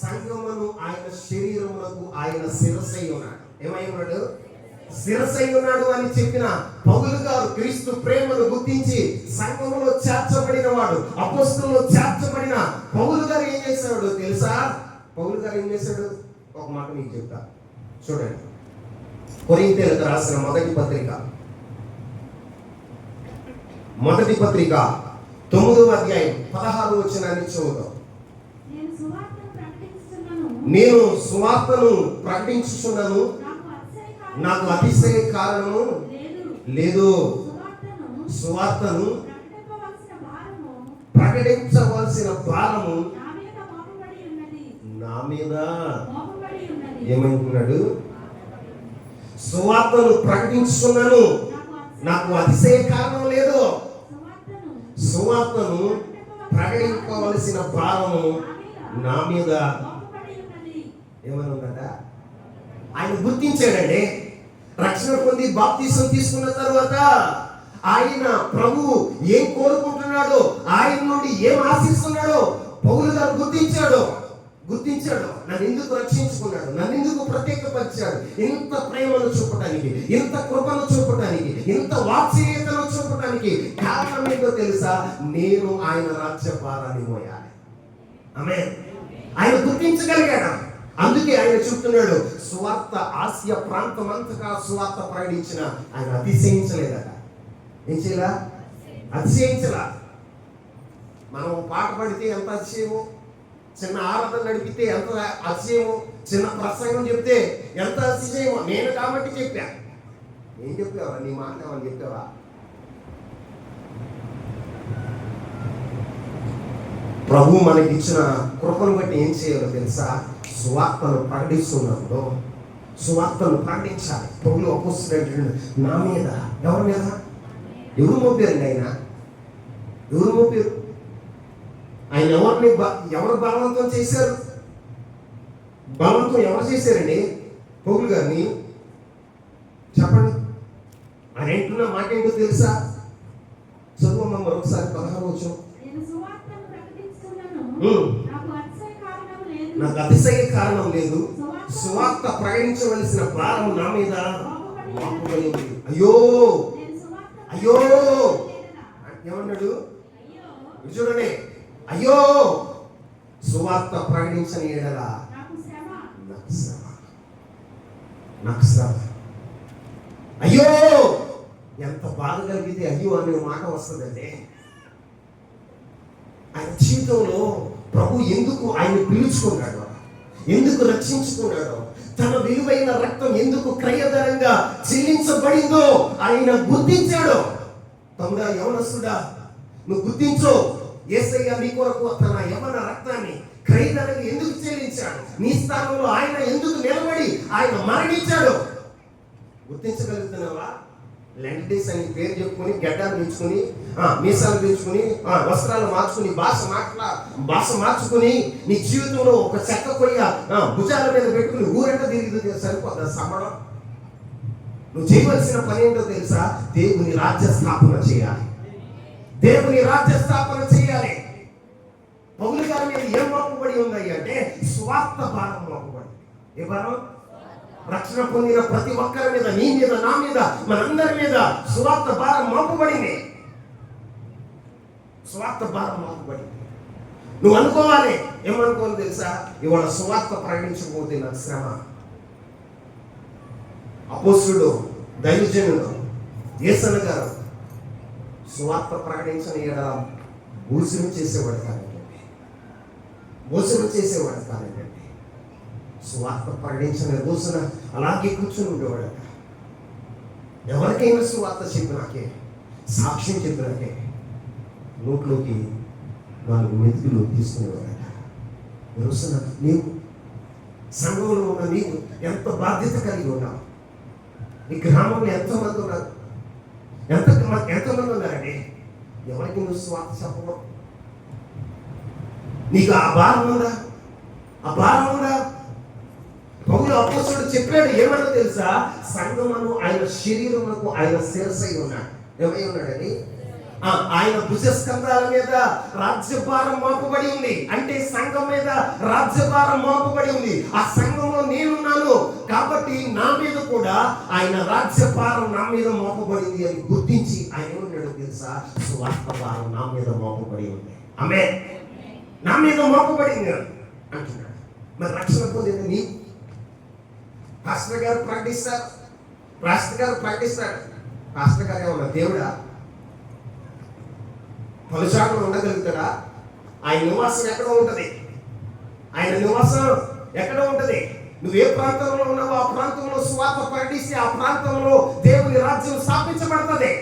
సంఘమును ఆయన శరీరమునకు ఆయన శిరస్సై ఉన్నాడు. ఏమై ఉన్నాడు? శిరస్సై ఉన్నాడు అని చెప్పిన పౌలు గారు క్రీస్తు ప్రేమను గుర్తించి సంఘములో చేర్చబడిన వాడు, అపోస్తలులో చేర్చబడిన పౌలు గారు ఏం చేశాడు తెలుసా? పౌలు గారు ఏం చేశాడు? ఒక మాట మీకు చెప్తా చూడండి. కొరింథీయులకు రాసిన మొదటి పత్రిక 9వ అధ్యాయం 16వ వచనాన్ని చదువుతాం. నేను సువార్తను ప్రకటించుచున్నాను, నాకు అతిశయ కారణము లేదు. సువార్తను ప్రకటించవలసిన భారము నా మీద. ఏమంటున్నాడు? సువార్తను ప్రకటించుచున్నాను, నాకు అతిశయ కారణం లేదు. సువార్తను ప్రకటించవలసిన భారము నా మీద. ఏమని ఉందట? ఆయన గుర్తించాడండి. రక్షణ పొంది బాప్తిసం తీసుకున్న తర్వాత ఆయన ప్రభువు ఏం కోరుకుంటున్నాడో, ఆయన నుండి ఏం ఆశిస్తున్నాడో పౌలు గారు గుర్తించాడు. నన్ను ఎందుకు రక్షించుకున్నాడు, నన్ను ఎందుకు ప్రత్యేకపరిచాడు, ఇంత ప్రేమను చూపడానికి, ఇంత కృపను చూపడానికి, ఇంత వాత్సల్యతను చూపడానికి కారణం ఏంటో తెలుసా? నేను ఆయన రాజ్య భారాన్ని మోయాలి. ఆమేన్. ఆయన గుర్తించగలిగాడు. అందుకే ఆయన చెప్తున్నాడు, సువార్త ఆసియా ప్రాంతం అంతగా సువార్త ప్రకటించిన ఆయన అతిశయించలేదట. ఏం చేయాల? అతిశయించలా. మనం పాట పాడితే ఎంత అతిశయము, చిన్న ఆరాధన నడిపితే ఎంత అతిశయము, చిన్న ప్రసంగం చెప్తే ఎంత అతిశయము. నేను కాబట్టి చెప్పా. ఏం చెప్పావా? నీ మాట ఏమని చెప్పావా? ప్రభు మనకి ఇచ్చిన కృపను బట్టి ఏం చేయాలో తెలుసా? సువార్తను ప్రకటిస్తున్నప్పుడు సువార్తను ప్రకటించాలి. పౌలు అపోస్తలుడు నా మీద, ఎవరి మీద? ఎవరు మోపారండి ఆయన? ఎవరు మోపారు ఆయన? ఎవరు బలవంతం చేశారు? బలవంతం ఎవరు చేశారండి? పౌలు గారిని. చెప్పండి. ఆయన ఏంటున్న మాట ఏంటో తెలుసా? చదువు మరొకసారి 16వ వచనం. నాకు అతిశయ కారణం లేదు, సువార్త ప్రకటించవలసిన భారం నా మీద మోపబడి ఉంది. అయ్యో అయ్యో ఏమన్నాడు చూడండి. అయ్యో సువార్త ప్రకటించని ఎడల నాకు శ్రమ. అయ్యో ఎంత బాధ కలిగితే అయ్యో అనే మాట వస్తుందండి. ఆయన జీవితంలో ప్రభు ఎందుకు ఆయన పిలుచుకున్నాడు, ఎందుకు రక్షించుకున్నాడో, తన విలువైన రక్తం ఎందుకు క్రయధనంగా చెల్లించబడిందో ఆయన గుర్తించాడు. తమ్ముడా, యవనస్తుడా, నువ్వు గుర్తించు. యేసయ్య నీ కొరకు తన యవన రక్తాన్ని క్రయధనంగా ఎందుకు చెల్లించాడు? నీ స్థానంలో ఆయన ఎందుకు నిలబడి ఆయన మరణించాడు? గుర్తించగలుగుతున్నావా? లెంట్ డేస్ అని పేరు చెప్పుకొని, గడ్డాలు పెంచుకొని, మీసాలు పెంచుకొని, వస్త్రాలు మార్చుకుని, భాష మార్చుకుని, నీ జీవితంలో ఒక చెక్క కొయ్య భుజాల మీద పెట్టుకుని ఊరంతా తిరిగి సరిపోద్దా సంబడం? నువ్వు చేయవలసిన పని ఏంటో తెలుసా? దేవుని రాజ్య స్థాపన చేయాలి. దేవుని రాజ్య స్థాపన చేయాలి. పౌలు గారి మీద ఏం మోపబడి ఉంది అంటే స్వార్థ భారం మోపబడి. ఏ భారం? రక్షణ పొందిన ప్రతి ఒక్కరి మీద, నీ మీద, నా మీద, మనందరి మీద సువార్త భారం మోపబడింది. సువార్త భారం మోపబడింది. నువ్వు అనుకోవాలి. ఏమనుకోవాలి తెలుసా? ఇవాళ సువార్త ప్రకటించకపోతే నాకు శ్రమ. అపోస్తుడు, దైవజనుడు యేసన్న గారు సువార్త ప్రకటించని ఎడల భోజనం చేసేవాడు కాదండి. భోజనం చేసేవాడు కాదండి. సువార్త ప్రకటించిన రోజున అలాగే కూర్చొని ఉండేవాడట. ఎవరికైనా సువార్త చెప్పినాకే, సాక్ష్యం చెప్పినాకే నోట్లోకి 4 మెతుకులు తీసుకునేవాడట. రోజున నీవు సంఘంలో ఉన్న నీవు ఎంత బాధ్యత కలిగి ఉన్నావు? నీ గ్రామంలో ఎంతమంది ఉన్నారు? ఎంతమంది ఉన్నారండి? ఎవరికి నువ్వు సువార్త చెప్పవు? నీకు ఆ భారం ఉందా? ఆ భారం ఉందా? పౌలు అపోస్తలుడు చెప్పాడు. ఏమన్నా తెలుసా? సంఘమును ఆయన శరీరమునకు ఆయన శిరస్సై ఉన్నాడు. ఏమై ఉన్నాడని? ఆయన భుజస్కంధాల మీద రాజ్యభారం మోపబడి ఉంది. అంటే సంఘం మీద రాజ్యభారం మోపబడి ఉంది. ఆ సంఘంలో నేనున్నాను కాబట్టి నా మీద కూడా ఆయన రాజ్యభారం నా మీద మోపబడింది అని గుర్తించి ఆయన ఏమన్నాడు తెలుసా? సువార్త భారం నా మీద మోపబడి ఉంది. ఆమేన్. నా మీద మోపబడింది అంటున్నాడు. మరి రక్షణ పొందింది నీ పాస్టర్ గారు ప్రకటిస్తారు. పాస్టర్ గారు ఏమన్నా దేవుడా? పలుచాట్లు ఉండగలుగుతాడా? ఆయన నివాసం ఎక్కడ ఉంటుంది? నువ్వు ఏ ప్రాంతంలో ఉన్నావో ఆ ప్రాంతంలో సువార్త ప్రకటిస్తే ఆ ప్రాంతంలో దేవుని రాజ్యం స్థాపించబడుతుంది.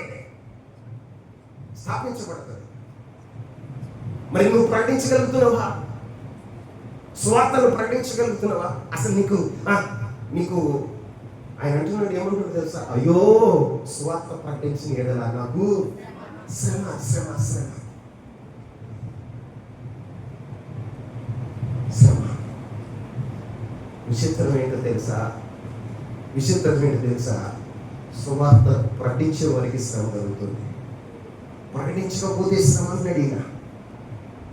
మరి నువ్వు ప్రకటించగలుగుతున్నావా? సువార్తను ప్రకటించగలుగుతున్నావా? అసలు నీకు ఆయన అంటున్నాడు. ఏమంటున్నాడు తెలుసా? అయ్యో సువార్త ప్రకటించిన ఎడల నాకు శ్రమ. విచిత్రం ఏంటో తెలుసా? సువార్త ప్రకటించే వారికి శ్రమ కలుగుతుంది. ప్రకటించకపోతే శ్రమ అన్నాడు.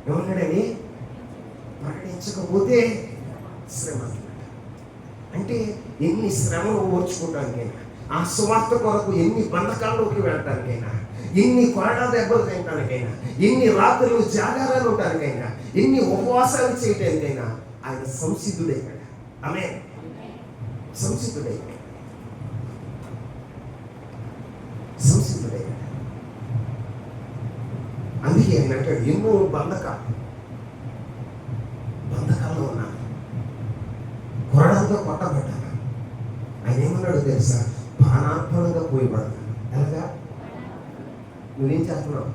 ఏమన్నాడని? ప్రకటించకపోతే శ్రమ. అంటే ఎన్ని శ్రమలు ఓర్చుకోవడానికైనా, ఆ సువార్త కొరకు ఎన్ని బంధకాల్లోకి వెళ్ళటానికైనా, ఎన్ని కొరడా దెబ్బలు తినడానికైనా, ఎన్ని రాత్రులు జాగారాలు ఉండడానికైనా, ఎన్ని ఉపవాసాలు చేయడానికైనా ఆయన సంసిద్ధుడైనాడు. ఆమేన్. సంసిద్ధుడైనాడు. అందుకే ఆయన అంటాడు, ఎన్నో బంధకాల్లో ఉన్నాను, కొరడాలతో కొట్టబడ్డాను. ఆయన ఏమన్నాడు తెలుసా? ప్రాణార్పణంగా పోయబడతాను. ఎలాగా? నువ్వేం చేస్తున్నావు?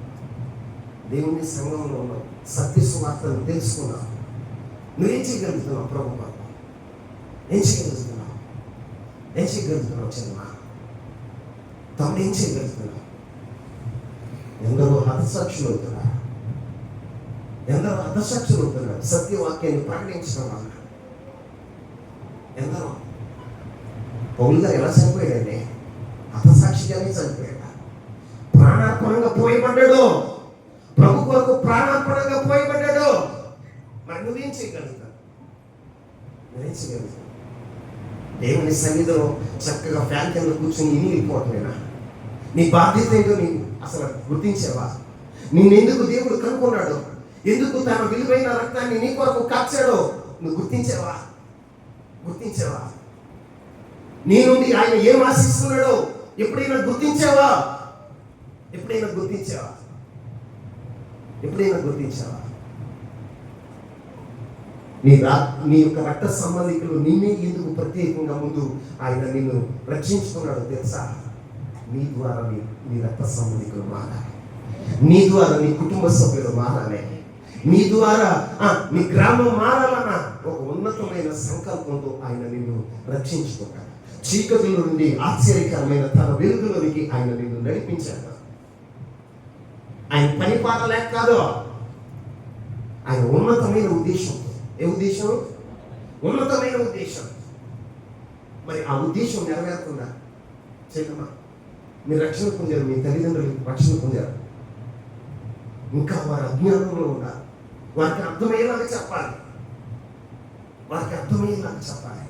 దేవుని సంఘంలో ఉన్నావు, సత్య సువార్తను తెలుసుకున్నావు. నువ్వేం చేయగలుగుతున్నావు? ప్రభు ఏం చేయగలుగుతున్నావు? ఏం చేయగలుగుతున్నావు చిన్న తమ్ముడు? ఏం చేయగలుగుతున్నావు? ఎందరో హతసాక్షులు అవుతున్నారు, ఎందరో హతసాక్షులు అవుతున్నారు సత్యవాక్యాన్ని ప్రకటించడం వల్ల. ఎందరో పౌలు గారు ఎలా చనిపోయాడండి? హతసాక్షిగానే చనిపోయాడు. ప్రాణార్పణంగా పోయబడ్డాడు, ప్రభు కొరకు ప్రాణార్పణంగా పోయబడ్డాడు. మరి నువ్వేం చేయగలుగుతావు? నువ్వేం చేయగలుగుతావు? దేవుని సన్నిధిలో చక్కగా ఫ్యాన్ కింద కూర్చొని ఇనిగిపోవటమేనా? నీ బాధ్యత ఏంటో నీకు అసలు గుర్తించావా? నిన్నెందుకు దేవుడు కనుక్కున్నాడు? ఎందుకు తన విలువైన రక్తాన్ని నీ కొరకు కాచాడో నువ్వు గుర్తించావా? గుర్తించావా? నీ నుండి ఆయన ఏం ఆశిస్తున్నాడో ఎప్పుడైనా గుర్తించావా? ఎప్పుడైనా గుర్తించావా? ఎప్పుడైనా గుర్తించావా? నీ యొక్క రక్త సంబంధికులు నిన్నే ఎందుకు ప్రత్యేకంగా ముందు ఆయన నిన్ను రక్షించుకున్నాడు తెలుసా? నీ ద్వారా నీ రక్త సంబంధికులు మారాలి, నీ ద్వారా నీ కుటుంబ సభ్యులు మారాలి, నీ ద్వారా నీ గ్రామం మారాలన్న ఒక ఉన్నతమైన సంకల్పంతో ఆయన నిన్ను రక్షించుకుంటాడు. చీకటి నుండి ఆశ్చర్యకరమైన తన వెలుగులోనికి ఆయన నిన్ను నడిపించాడు. ఆయన పని పాట లేక కాదు, ఆయన ఉన్నతమైన ఉద్దేశం. ఏ ఉద్దేశం? ఉన్నతమైన ఉద్దేశం. మరి ఆ ఉద్దేశం నెరవేరుతుందా? చేయమ్మా, మీరు రక్షణ పొందారు, మీ తల్లిదండ్రులు రక్షణ పొందారు, ఇంకా వారి అజ్ఞానంలో ఉన్నారు. వారికి అర్థమయ్యేలాగా చెప్పాలి, వారికి అర్థమయ్యేలాగా చెప్పాలి.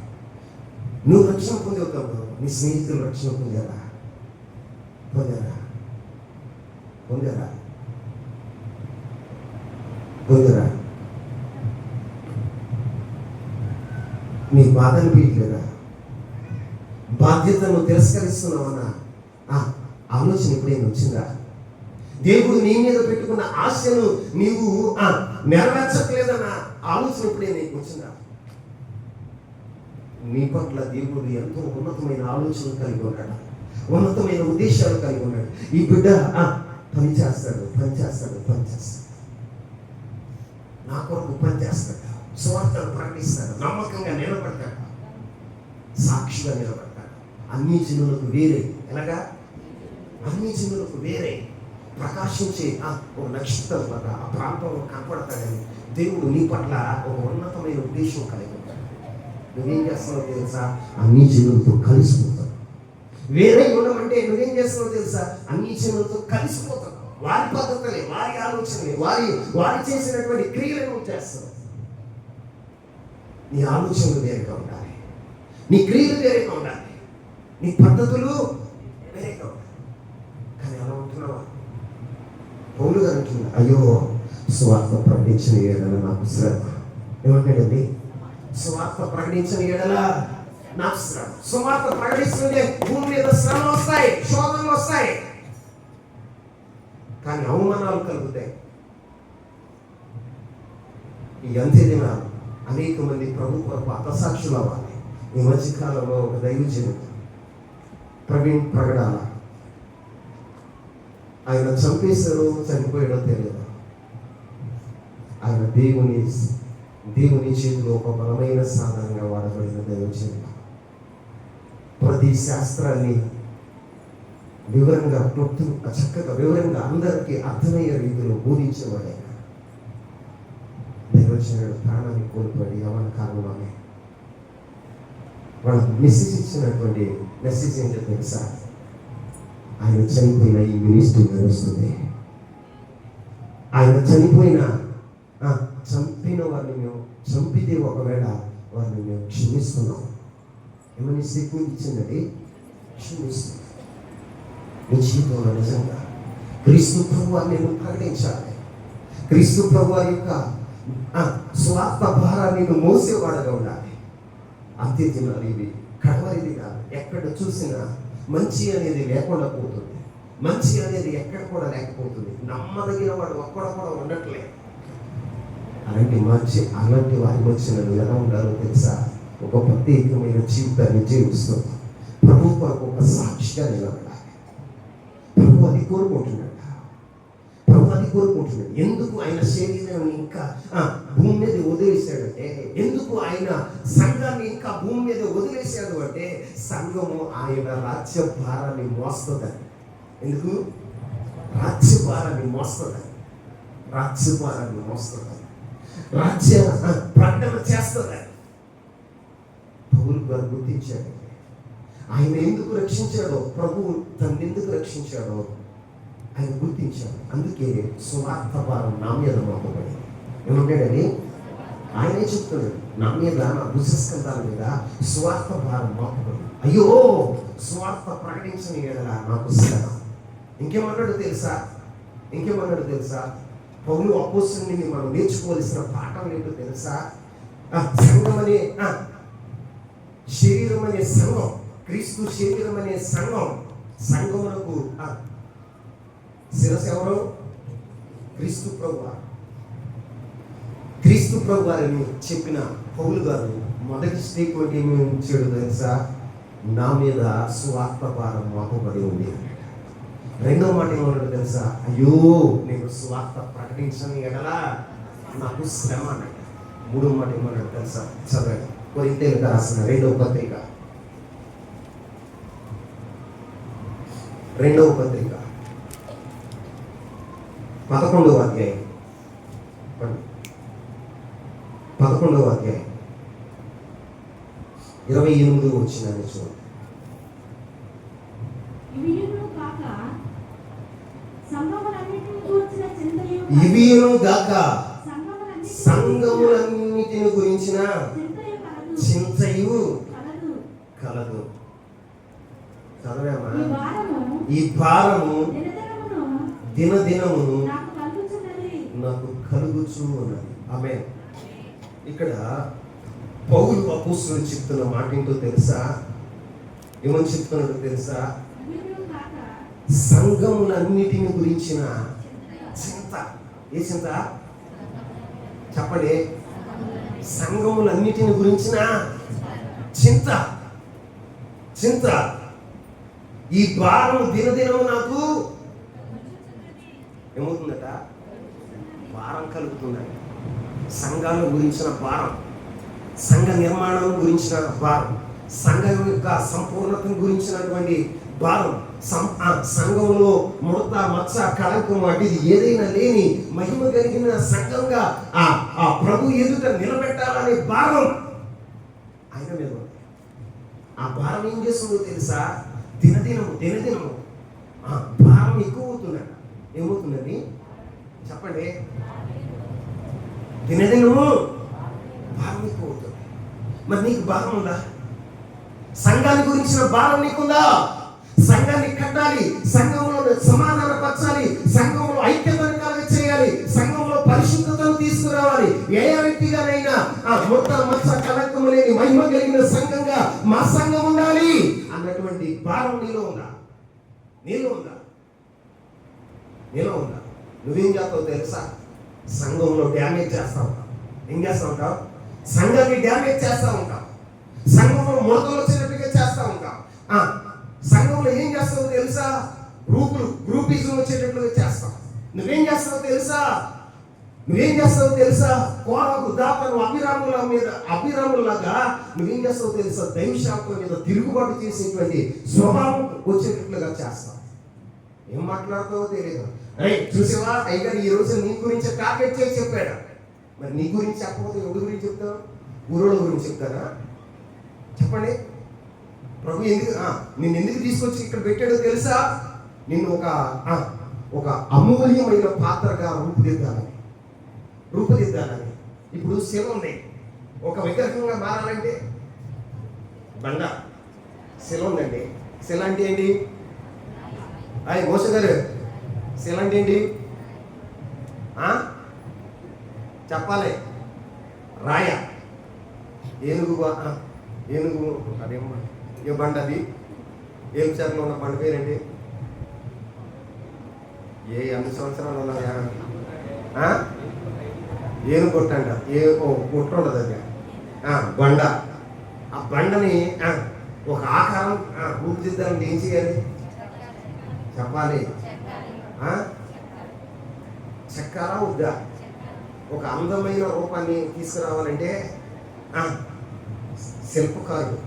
నువ్వు రక్షణ పొందేవుతావు, నీ స్నేహితులు రక్షణ పొందారా? పొందారా? పొందారా? పొందారా? నీ బాధ అనిపించలేదా? బాధ్యతను తిరస్కరిస్తున్నావన్న ఆలోచన ఎప్పుడైనా వచ్చిందా? దేవుడు నీ మీద పెట్టుకున్న ఆశను నీవు నెరవేర్చట్లేదన్న ఆలోచన ఎప్పుడైనా నీకు వచ్చిందా? నీ పట్ల దేవుడు ఎంతో ఉన్నతమైన ఆలోచనలు కలిగి ఉన్నాడు, ఉన్నతమైన ఉద్దేశాలు కలిగి ఉన్నాడు. ఈ బిడ్డ పని చేస్తాడు, నా కొరకు పని చేస్తాడు, స్వార్థను ప్రకటిస్తాడు, నమ్మకంగా నిలబడతాడు, సాక్షిగా నిలబడతాడు. అన్ని జనులకు వేరే, ఎలాగా? అన్ని జనులకు వేరే ప్రకాశించే ఒక నక్షత్రం లాగా ఆ ప్రాంతంలో కనపడతాడని దేవుడు నీ పట్ల ఒక ఉన్నతమైన ఉద్దేశం కలిగి ఉంటాడు. నువ్వేం చేస్తున్నావు తెలుసా? అన్ని జనులతో కలిసిపోతావు. వేరే ఉండమంటే నువ్వేం చేస్తున్నావు తెలుసా? అన్ని జనులతో కలిసిపోతావు. వారి పద్ధతులే, వారి ఆలోచనలే, వారి చేసినటువంటి క్రియలను చేస్తావు. నీ ఆలోచనలు వేరేగా ఉండాలి, నీ క్రియలు వేరేగా ఉండాలి, నీ పద్ధతులు వేరేగా ఉండాలి. కానీ అలా ఉంటున్నావా? పౌలు గారు అంటున్నా, అయ్యో సువార్త ప్రకటించిన ఏడల నాకు శ్రమ. ఏమంటాడండి? సువార్త ప్రకటించిన ఏడల నాకు శ్రమ. సువార్త ప్రకటిస్తుంటే భూమి మీద శ్రమలు వస్తాయి, శోధనలు వస్తాయి, కానీ అవమానాలు కలుగుతాయి. ఈ అంత్య దినాలు అనేక మంది ప్రభు కొరకు హతసాక్షులు అవ్వాలి. ఈ మధ్యకాలంలో ఒక దైవజనుడు ప్రవీణ్ ప్రగడాల, ఆయన చంపేశారో చనిపోయాడో తెలియదు. ఆయన దేవుని చేతిలో ఒక బలమైన సాధనంగా వాడబడిన దైవజనుడు. ప్రతి శాస్త్రాన్ని వివరంగా చక్కగా వివరంగా అందరికీ అర్థమయ్యే రీతిలో బోధించేవాడు. దైవజనుడు ప్రాణాన్ని కోల్పోయి యవన కాలంలోనే వాళ్ళు మెసేజ్ ఇచ్చినటువంటి మెసేజ్ ఏంటో తెలుసా? ఆయన చనిపోయిన ఈ మినిస్ట్రీ నడుస్తుంది. ఆయన చంపిన వారిని మేము చంపితే ఒకవేళ వారిని మేము క్షమిస్తున్నాం. ఏమని స్టేట్మెంట్ ఇచ్చిందండి? క్షమిస్తున్నాం. నీ జీవితంలో నిజంగా క్రీస్తు ప్రభువాన్ని నువ్వు ప్రకటించాలి. క్రీస్తు ప్రభువారి యొక్క స్వార్థ భారాన్ని నువ్వు మోసేవాడగా ఉండాలి. అంత్య దినాలు ఇవి, కడవరి దినాలు. ఎక్కడ చూసినా మంచి అనేది లేకుండా పోతుంది, మంచి అనేది ఎక్కడ కూడా లేకపోతుంది. నమ్మదగిన వాడు ఒక్కడ కూడా ఉండట్లేదు. అలాంటి వారి మధ్య ఎలా ఉండాలో తెలుసా? ఒక ప్రత్యేకమైన జీవితాన్ని జీవిస్తూ ప్రభు కొరకు ఒక సాక్షిగా నిలబడాలి. ప్రభు అది కోరుకుంటున్నాడు. ప్రభు అది కోరుకుంటున్నాడు. ఎందుకు ఆయన శరీరాన్ని ఇంకా భూమి మీద వదిలేశాడంటే, ఎందుకు ఆయన సంఘాన్ని ఇంకా భూమి మీద వదిలేశాడు అంటే, సంఘము ఆయన రాజ్యభారాన్ని మోస్తుందని. ఎందుకు? రాజ్యభారాన్ని మోస్తుందని, రాజ్యభారాన్ని మోస్తుందని, రాజ్య ప్రకటన చేస్తుందని పౌలు గారు గుర్తించాడు. ఆయన ఎందుకు రక్షించాడో, ప్రభువు తను ఎందుకు రక్షించాడో ఆయన గుర్తించాడు. అందుకే సువార్త భారం నా మీద మోపబడింది. ఏమంటాడని ఆయనే చెప్తున్నాడు, నా మీద, నా భుజస్కంధాల మీద సువార్త భారం మోపబడింది. అయ్యో, సువార్త ప్రకటించని ఎడల నాకు శ్రమ. ఇంకేమన్నాడు తెలుసా? పౌలు అపోస్తలుని మనం నేర్చుకోవాల్సిన పాఠం ఏంటో తెలుసా? సంఘం అనే శరీరం అనే సంఘం, క్రీస్తు శరీరం అనే సంఘం, సంఘమునకు శిరస్సు ఎవరు? క్రీస్తు ప్రభు వారిని చెప్పిన పౌలు గారు మొదటి స్టేట్మెంట్ ఏమి ఉంచాడు తెలుసా? నా మీద సువార్త భారం మోపబడి ఉంది. రెండో మాట ఏమన్నాడు తెలుసా? అయ్యో, నేను సువార్త ప్రకటించని ఎడలా నాకు శ్రమ అన్నాడు. మూడో మాట ఏమన్నాడు తెలుసా? చదవండి. కొరింథీయులకు రాసిన రెండవ పత్రిక 11వ అధ్యాయం 28వ వచనాన్ని చూడండి. ఇవియును గాక సంఘములన్నిటిని గురించిన చింతయు కలదు. చదవేమా? ఈ భారము దినదినమును నాకు కలుగుచు ఉన్నది. ఆమేన్. ఇక్కడ పౌలు అపోస్తలుడు చెప్తున్న మాట ఏంటో తెలుసా? ఏమని చెప్తున్నాడో తెలుసా? సంఘములన్నిటిని గురించిన చింత. ఏ చింత చెప్పండి? సంఘములన్నిటిని గురించిన చింత. ఈ భారం దినదినము నాకు ఏమవుతుందట? భారం కలుగుతుందండి. సంఘాల గురించిన భారం, సంఘ నిర్మాణం గురించిన భారం, సంఘం యొక్క సంపూర్ణతను గురించినటువంటి భారం, సంఘంలో ముడత, మచ్చ, కళంకం వంటిది ఏదైనా లేని మహిమ కలిగిన సంఘంగా ఆ ప్రభు ఎదుట నిలబెట్టాలనే భారం ఆయన మీద ఉంది. ఆ భారం ఏం చేస్తుందో తెలుసా? దినదినము భారం ఎక్కువ అవుతుందట. ఏమవుతుందని చెప్పండి? దినదినము భారం ఎక్కువ అవుతుంది. మరి నీకు భారం ఉందా? సంఘాన్ని గురించిన భారం నీకుందా? సంఘాన్ని కట్టాలి, సంఘంలో సమాధానపరచాలి, సంఘంలో ఐక్యతను కలుగ చేయాలి, సంఘంలో పరిశుద్ధతను తీసుకురావాలి. ఏ వ్యక్తిగానైనా మొట్ట మచ్చ కళంకము లేని మహిమ కలిగిన సంఘంగా మా సంఘం ఉండాలి అన్నటువంటి భారం నీలో ఉందా? నువ్వేం చేస్తావు తెలుసా? సంఘంలో డ్యామేజ్ చేస్తా ఉంటావు. ఏం చేస్తా ఉంటావు? సంఘాన్ని డ్యామేజ్ చేస్తా ఉంటావు. సంఘంలో ముడతలు వచ్చినట్టుగా చేస్తా ఉంటావు. సంఘంలో ఏం చేస్తావో తెలుసా? గ్రూపిజం వచ్చేటట్లుగా చేస్తావు. నువ్వేం చేస్తావో తెలుసా? కోరకు దాపను అభిరాములాగా నువ్వేం చేస్తావో తెలుసా? దైవశాస్త్రం మీద తిరుగుబాటు చేసేటువంటి స్వభావం వచ్చేటట్లుగా చేస్తావు. ఏం మాట్లాడతావో తెలియదు. అరే చూసావా, అయ్యగారు ఈ రోజు నీ గురించి టార్గెట్ చేసి చెప్పాడు. మరి నీ గురించి చెప్పకపోతే ఎవరి గురించి చెప్తావు? ఊరోళ్ళ గురించి చెప్తారా? చెప్పండి. ప్రభు నిన్ను ఎందుకు తీసుకొచ్చి ఇక్కడ పెట్టాడో తెలుసా? నిన్ను ఒక అమూల్యమైన పాత్రగా రూపుదిద్దాలని. ఇప్పుడు శిల ఉంది. ఒక విగ్రహంగా మారాలంటే బండ శిల ఉందండి. శిల అంటే ఏంటి? మోస గారు, శిల అంటే ఏంటి చెప్పాలి? రాయ, ఏనుగు అదేం ఏ బండ అది? ఏం చర్లో ఉన్న బండ పేరేంటి? అన్ని సంవత్సరాలు ఉన్నది ఏను కొట్టంట. కొట్టు ఉండదు అది బండ. ఆ బండని ఒక ఆకారం రూపుదిద్దాలంటే ఏం చేయాలి చెప్పాలి? చెక్కాలా వద్దా? ఒక అందమైన రూపాన్ని తీసుకురావాలంటే శిల్పకారుడు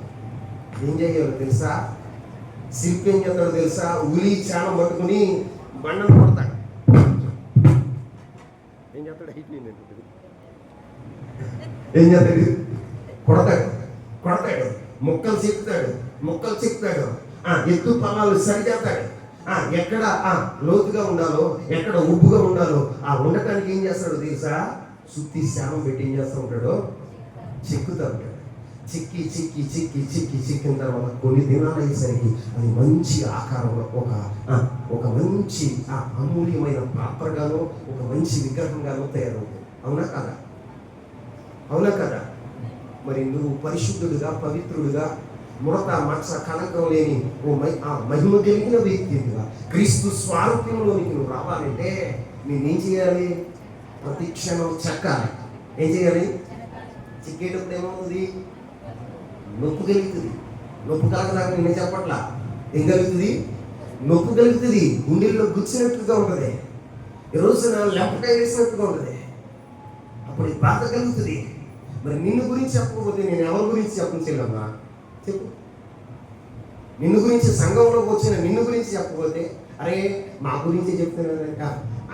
ఏం చేయాలో తెలుసా? శిల్పి ఏం చేస్తాడో తెలుసా? ఉలి చాలం పట్టుకుని బండను కొడతాడు. ఏం చేస్తాడు? ఏం చేస్తాడు? కొడతాడు, ముక్కలు చెప్తాడు, ఎత్తు పల్లాలు సరిచేస్తాడు. ఎక్కడ లోతుగా ఉండాలో, ఎక్కడ ఉబ్బుగా ఉండాలో ఉండటానికి ఏం చేస్తాడో తెలుసా? సుత్తి శానం పెట్టి ఏం చేస్తూ ఉంటాడో చెక్కుతూ ఉంటాడు. చిక్కిన తర్వాత కొన్ని దినాలు అయ్యేసరికి అది మంచి ఆకారంలో ఒక మంచి అమూల్యమైన పాత్రగానో, ఒక మంచి విగ్రహంగానో తయారవుతుంది. అవునా కదా? మరి నువ్వు పరిశుద్ధుడుగా, పవిత్రుడుగా, ముడత మచ్చ కళంకం లేని మహిమ కలిగిన వ్యక్తిగా క్రీస్తు స్వారూప్యంలోనికి నువ్వు రావాలంటే నేనేం చేయాలి? ప్రతి క్షణం చెక్కాలి. ఏం చేయాలి? చిక్కేటప్పుడు ఏమవుతుంది? నొప్పు కలుగుతుంది. నొప్పు కలగదాకా నేను చెప్పట్లా. ఏం కలుగుతుంది? నొప్పు కలుగుతుంది. గుండెల్లో గుచ్చినట్టుగా ఉంటుంది. ఈ రోజున లెంపకాయ వేసినట్టుగా ఉంటుంది. అప్పుడు బాధ కలుగుతుంది. మరి నిన్ను గురించి చెప్పకపోతే నేను ఎవరి గురించి చెప్పను చెల్లమ్మా? చెప్పు. నిన్ను గురించి సంఘంలోకి వచ్చిన నిన్ను గురించి చెప్పకపోతే, అరే మా గురించి చెప్తున్నానంట,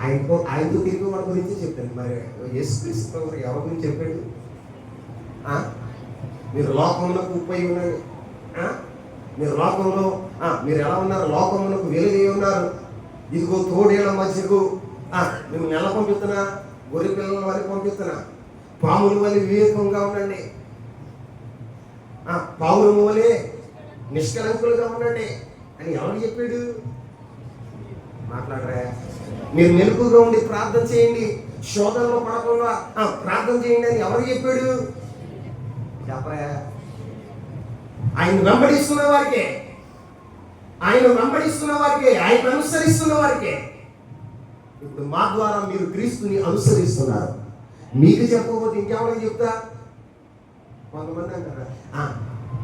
ఆయనతో తిరిగి మన గురించి చెప్తాను. మరి యేసుక్రీస్తు ఎవరి గురించి చెప్పాడు? మీరు లోకమునకు ఉప్పై ఉన్నారు. మీరు లోకంలో మీరు ఎలా ఉన్నారు? లోకమునకు వెలుగై ఉన్నారు. ఇదిగో తోడేళ్ల మధ్యకు మేము నెల పంపిస్తున్నా, గొర్రె పిల్లల వరకు పంపిస్తున్నా. పాముల వల్ల వివేకంగా ఉండండి, పావులము వలె నిష్కలంకులుగా ఉండండి అని ఎవరు చెప్పాడు? మాట్లాడరా? మీరు మెలకుగా ఉండి ప్రార్థన చేయండి, శోధనలో పడకుండా ప్రార్థన చేయండి అని ఎవరు చెప్పాడు? చెప్పరా? ఆయన వెంబడిస్తున్న వారికే, ఆయన అనుసరిస్తున్న వారికే. ఇప్పుడు మా ద్వారా మీరు క్రీస్తుని అనుసరిస్తున్నారు. మీకు చెప్పకపోతే ఇంకెవరికి చెప్తా? కొంతమంది అంటారా,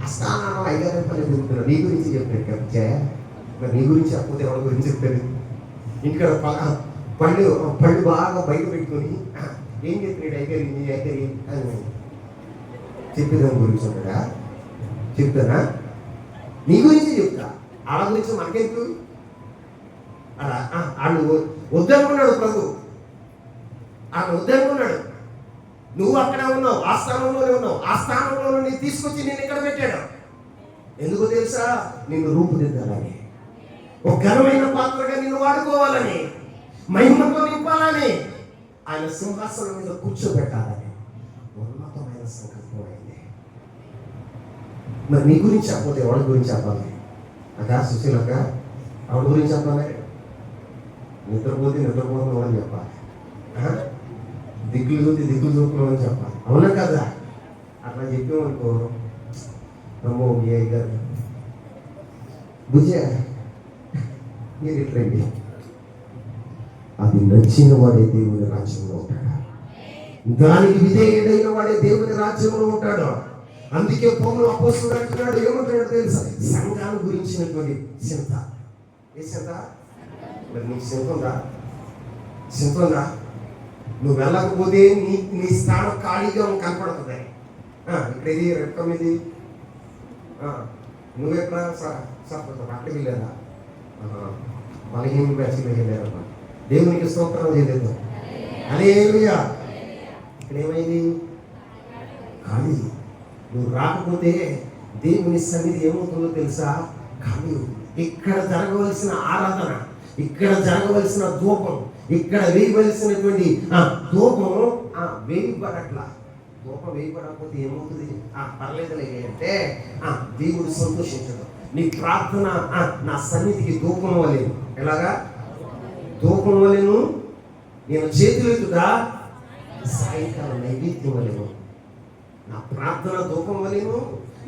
అస్థానాలు 5,000 రూపాయలు చెప్తున్నారు, నీ గురించి చెప్పాడు కదా. మరి నీ గురించి చెప్పకపోతే ఎవరి గురించి చెప్తాడు? ఇక్కడ పళ్ళు బాగా బయట పెట్టుకొని ఏం చెప్పాడు? అయితే అని చెప్పేదాని గురించి ఉంటాడా? చెప్తానా? నీ గురించి చెప్తా. వాళ్ళ గురించి మనకెందుకు? వాళ్ళు వద్దనుకున్నాడు ప్రభు, వాళ్ళు వద్దనుకున్నాడు. నువ్వు అక్కడ ఉన్నావు, ఆ స్థానంలోనే ఉన్నావు. ఆ స్థానంలో నుండి తీసుకొచ్చి నేను ఇక్కడ పెట్టాడు. ఎందుకు తెలుసా? నిన్ను రూపుదిద్దాలని, ఒక ఘనమైన పాత్రగా నిన్ను వాడుకోవాలని, మహిమతో నింపాలని, ఆయన సింహాసనం మీద కూర్చోబెట్టాలని ఉన్నతమైన సంకల్పం అయింది. మరి నీ గురించి చెప్పకపోతే ఎవరి గురించి చెప్పాలి? సుశీలక్క ఎవరి గురించి చెప్పాలి? నిద్రపోతే అని చెప్పాలి, దిక్కులు చూపులు అని చెప్పాలి. అవునా కదా? అట్లా చెప్పామనుకో, అమ్మో మీ అయ్యారు భుజ మీరు ఇట్లండి, అది నచ్చిన వాడే దేవుని రాజ్యంలో ఉంటాడు. దానికి విధేయుడైన వాడే దేవుని రాజ్యంలో ఉంటాడు. అందుకే పౌలు అపోస్తలుడు అంటున్నాడు, ఏమంటాడు తెలుసా? సంఘాల గురించినటువంటి చింత. ఏ చింత? మరి నీకు చింత ఉందా? నువ్వు వెళ్ళకపోతే నీ స్థానం ఖాళీగా కనపడుతుంది. ఇక్కడ ఇది రెక్కం ఇది, నువ్వెక్కడ అక్కడికి వెళ్ళారా? బలహీన బ్యాచ్కి వెళ్ళారమ్మా. దేవునికి స్తోత్రం చేయలేదు. హల్లెలూయా. ఇక్కడ ఏమైంది? ఖాళీ. నువ్వు రాకపోతే దేవుని సన్నిధి ఏమవుతుందో తెలుసా? ఖాళీ. ఇక్కడ జరగవలసిన ఆరాధన, ఇక్కడ జరగవలసిన ధూపం, ఇక్కడ వేయవలసినటువంటి ధూపం వేయబడట్లా. ధూపం వేయబడకపోతే ఏమవుతుంది? పర్లేదులే అంటే దేవుడు సంతోషించడు. నీ ప్రార్థన నా సన్నిధికి ధూపం వలేను. ఎలాగా? ధూపం వలేను. నేను చేతులెత్తుగా సాయంకాలం నైవేద్యం వలేను. నా ప్రార్థన ధూపం వలేను,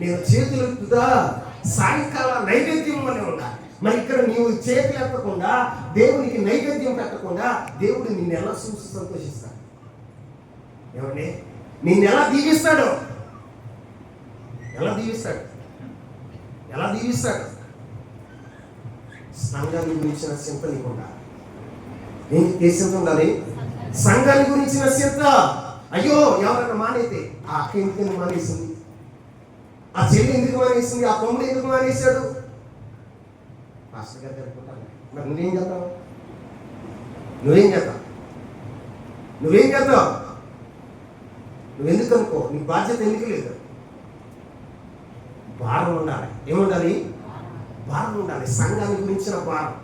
నేను చేతులెత్తుగా సాయంకాల నైవేద్యం వలె ఉండాలి. మరి ఇక్కడ నీవు చేతులు ఎత్తకుండా, దేవునికి నైవేద్యం పెట్టకుండా, దేవుడు నిన్ను ఎలా చూసి సంతోషిస్తాడు? ఏమండి? నిన్ను ఎలా దీవిస్తాడు? ఎలా దీవిస్తాడు? సంఘాన్ని గురించిన చింత నీకు ఉండాలి. ఏ చింత ఉండాలి? సంఘాన్ని గురించిన చింత. అయ్యో ఎవరైనా మానైతే ఆ అక్క ఎందుకు మానేసింది, ఆ చెల్లి ఎందుకు మానేసింది, ఆ తమ్ముడు ఎందుకు మానేశాడు, పాస్టర్ గారు జరుపుకుంటాను. మరి నువ్వేం చేస్తావు? నువ్వెందుకు అనుకో, నీ బాధ్యత ఎందుకు లేదు? భారం ఉండాలి. ఏముండాలి? భారం ఉండాలి. సంఘాన్ని గురించిన భారం.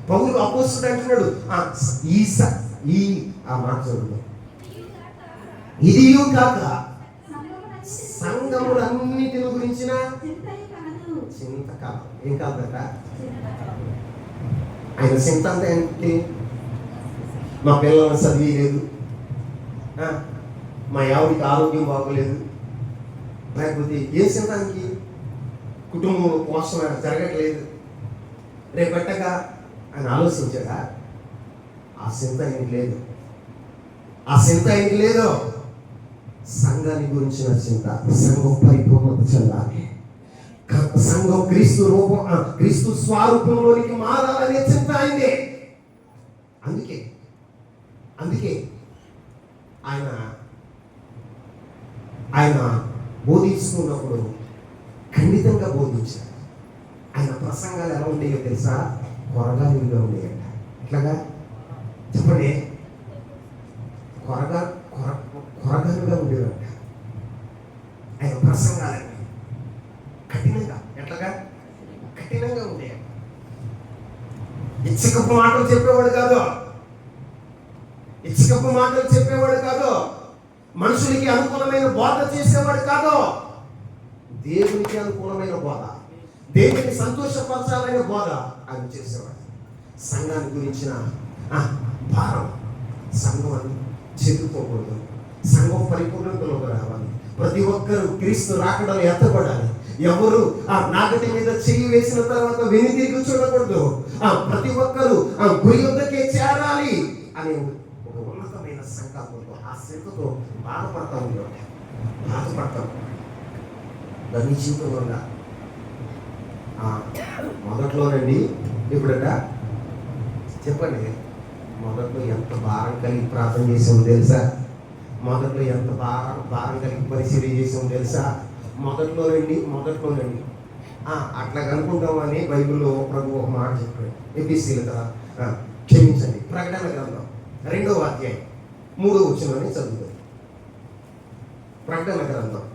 పౌలు అపోస్తలుడు అంటున్నాడు, ఈ మాట చూడండి, ఇదియు కాక సంఘములన్నిటిని గురించిన చింత కాదు. ఏం కాదట? ఆయన చింత అంటే ఏంటి? మా పిల్లలను చదివేయలేదు, మా ఆవిడికి ఆరోగ్యం బాగోలేదు, లేకపోతే ఏ చింతానికి కుటుంబం పోషణ జరగట్లేదు, రేపట్టగా ఆయన ఆలోచించాడా? ఆ చింత ఆయనకి లేదు. సంఘాన్ని గురించిన చింత. సంఘం పరిపూర్ణత చెందాలి. సంఘం క్రీస్తు స్వరూపంలోనికి మారాలనే చింత అయింది. అందుకే ఆయన బోధిస్తున్నప్పుడు ఖండితంగా బోధించారు. ఆయన ప్రసంగాలు ఎలా ఉండేయో తెలుసా? కొరగాలుగా ఉండేయట. ఎట్లాగా చెప్పండి? కొరగాలుగా ఉండేవట ఆయన ప్రసంగాలన్నీ. కఠినంగా ఉండేవి. ఇచ్చకప్పు మాటలు చెప్పేవాడు కాదు. మనుషులకి అనుకూలమైన బోధ చేసేవాడు కాదు. దేవునికి అనుకూలమైన బోధ, దేవుని సంతోషపరచాలనే బోధ ఆయన చేసేవాడు. సంఘాన్ని గురించిన భారం. సంఘం అని చెప్పుకోకూడదు. సంఘం పరిపూర్ణతలోకి రావాలి. ప్రతి ఒక్కరూ క్రీస్తు రాకడలో ఎత్తబడాలి. ఎవరు నాగటి మీద చెయ్యి వేసిన తర్వాత వెనుతిరిగి చూడకూడదు. ప్రతి ఒక్కరూ గురి వద్దకే చేరాలి అనే ఒక ఉన్నతమైన సంకల్పంతో, ఆ శ్రద్ధతో బాధపడతాం. దాన్ని జీవితంలో మొదట్లోనండి. ఇప్పుడట చెప్పండి, మొదట్లో ఎంత భారం కలిగి ప్రార్థన చేసామో తెలుసా? మొదట్లో ఎంత భారం కలిగి పరిశీలన చేసామో తెలుసా? మొదట్లోనండి అట్లా కనుకుంటామని బైబిల్లో ప్రభు ఒక మాట చెప్పాడు. ఎపిసీలు కదా, క్షమించండి, ప్రకటన గ్రంథం 2వ అధ్యాయం 3వ వచనాన్ని చదువుతాం. ప్రకటన గ్రంథం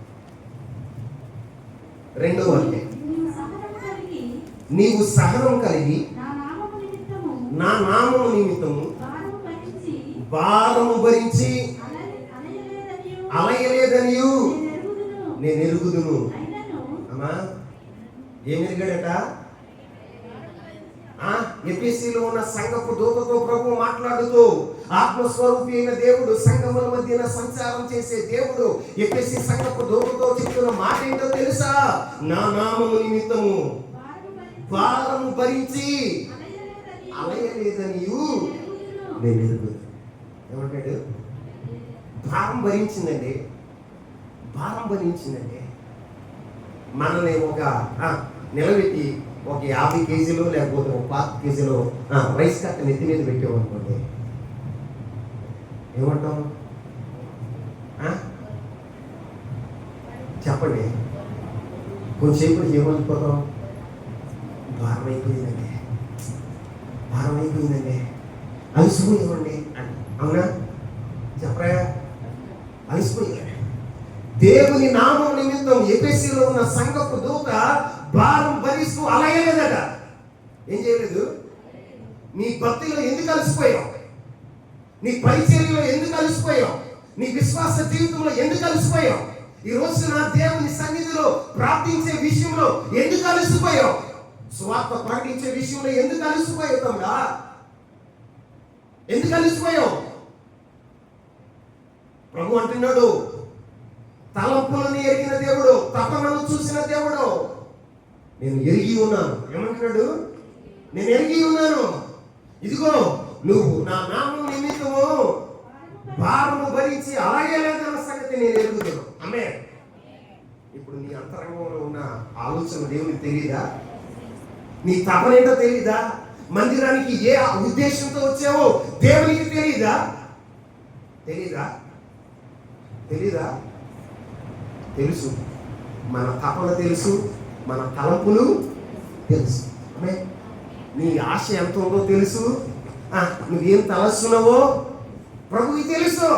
2వ అధ్యాయం. నీవు సహనం కలిగి నా నామము నిమిత్తము భారము భరించి అలయలేదనియు నేను ఎరుగుదును. అమ్మా, ఏం ఎరిగాడట? ఎపిసిలో ఉన్న సంఘపు దూతతో ప్రభు మాట్లాడుతూ, ఆత్మస్వరూపి అయిన దేవుడు, సంఘముల మధ్యన సంచారం చేసే దేవుడు ఎపిసి సంఘపు దూతతో చెప్తున్న మాట ఏంటో తెలుసా? నా నామము నిమిత్తము భారము భరించి అలయలేదనియు నేను ఎరుగుదును. ఏమంటాడు? భారం భరించిందండి. మనల్ని ఒక నిలబెట్టి ఒక 50 కేజీలు లేకపోతే ఒక 40 కేజీలు రైస్ కట్ట నెత్తి మీద పెట్టామనుకోండి, ఏమంటాం? చెప్పండి. కొంచెంసేపు ఏమనుకోతాం? భారం అయిపోయిందండి, అలసిపోయామండి అని. అవునా? చెప్పరా? అలసిపోయాడు. దేవుని నామం నిమిత్తం ఎఫెసీలో ఉన్న సంఘపు దూత భారం భరిస్తూ అలయలేదట. ఏం చేయలేదు? నీ భక్తిలో ఎందుకు అలసిపోయావు? నీ పరిచర్యలో ఎందుకు అలసిపోయావు? నీ విశ్వాస జీవితంలో ఎందుకు అలసిపోయావు? ఈ రోజు నా దేవుని సన్నిధిలో ప్రార్థించే విషయంలో ఎందుకు అలసిపోయావు? సువార్త ప్రకటించే విషయంలో ఎందుకు అలసిపోయావు? తమ్ముడా, ఎందుకు అలసిపోయావు? ప్రభు అంటున్నాడు, తలంపులను ఎరిగిన దేవుడు, తపనను చూసిన దేవుడు, నేను ఎరిగి ఉన్నాను. ఏమంటున్నాడు? నేను ఎరిగి ఉన్నాను. ఇదిగో నువ్వు నా నామం నిమిత్తము భారము భరించి అలయలేదన్న సంగతి నేను ఎరుగుతున్నాను. ఆమె ఇప్పుడు నీ అంతరంగంలో ఉన్న ఆలోచన దేవునికి తెలియదా? నీ తపనేంటో తెలీదా? మందిరానికి ఏ ఉద్దేశంతో వచ్చావో దేవునికి తెలీదా? తెలీదా? తెలీదా? తెలుసు. మన తపన తెలుసు, మన తలంపులు తెలుసు. అమే నీ ఆశ ఎంత ఉందో తెలుసు, నువ్వేం తలస్తున్నావో ప్రభుకి తెలుసు.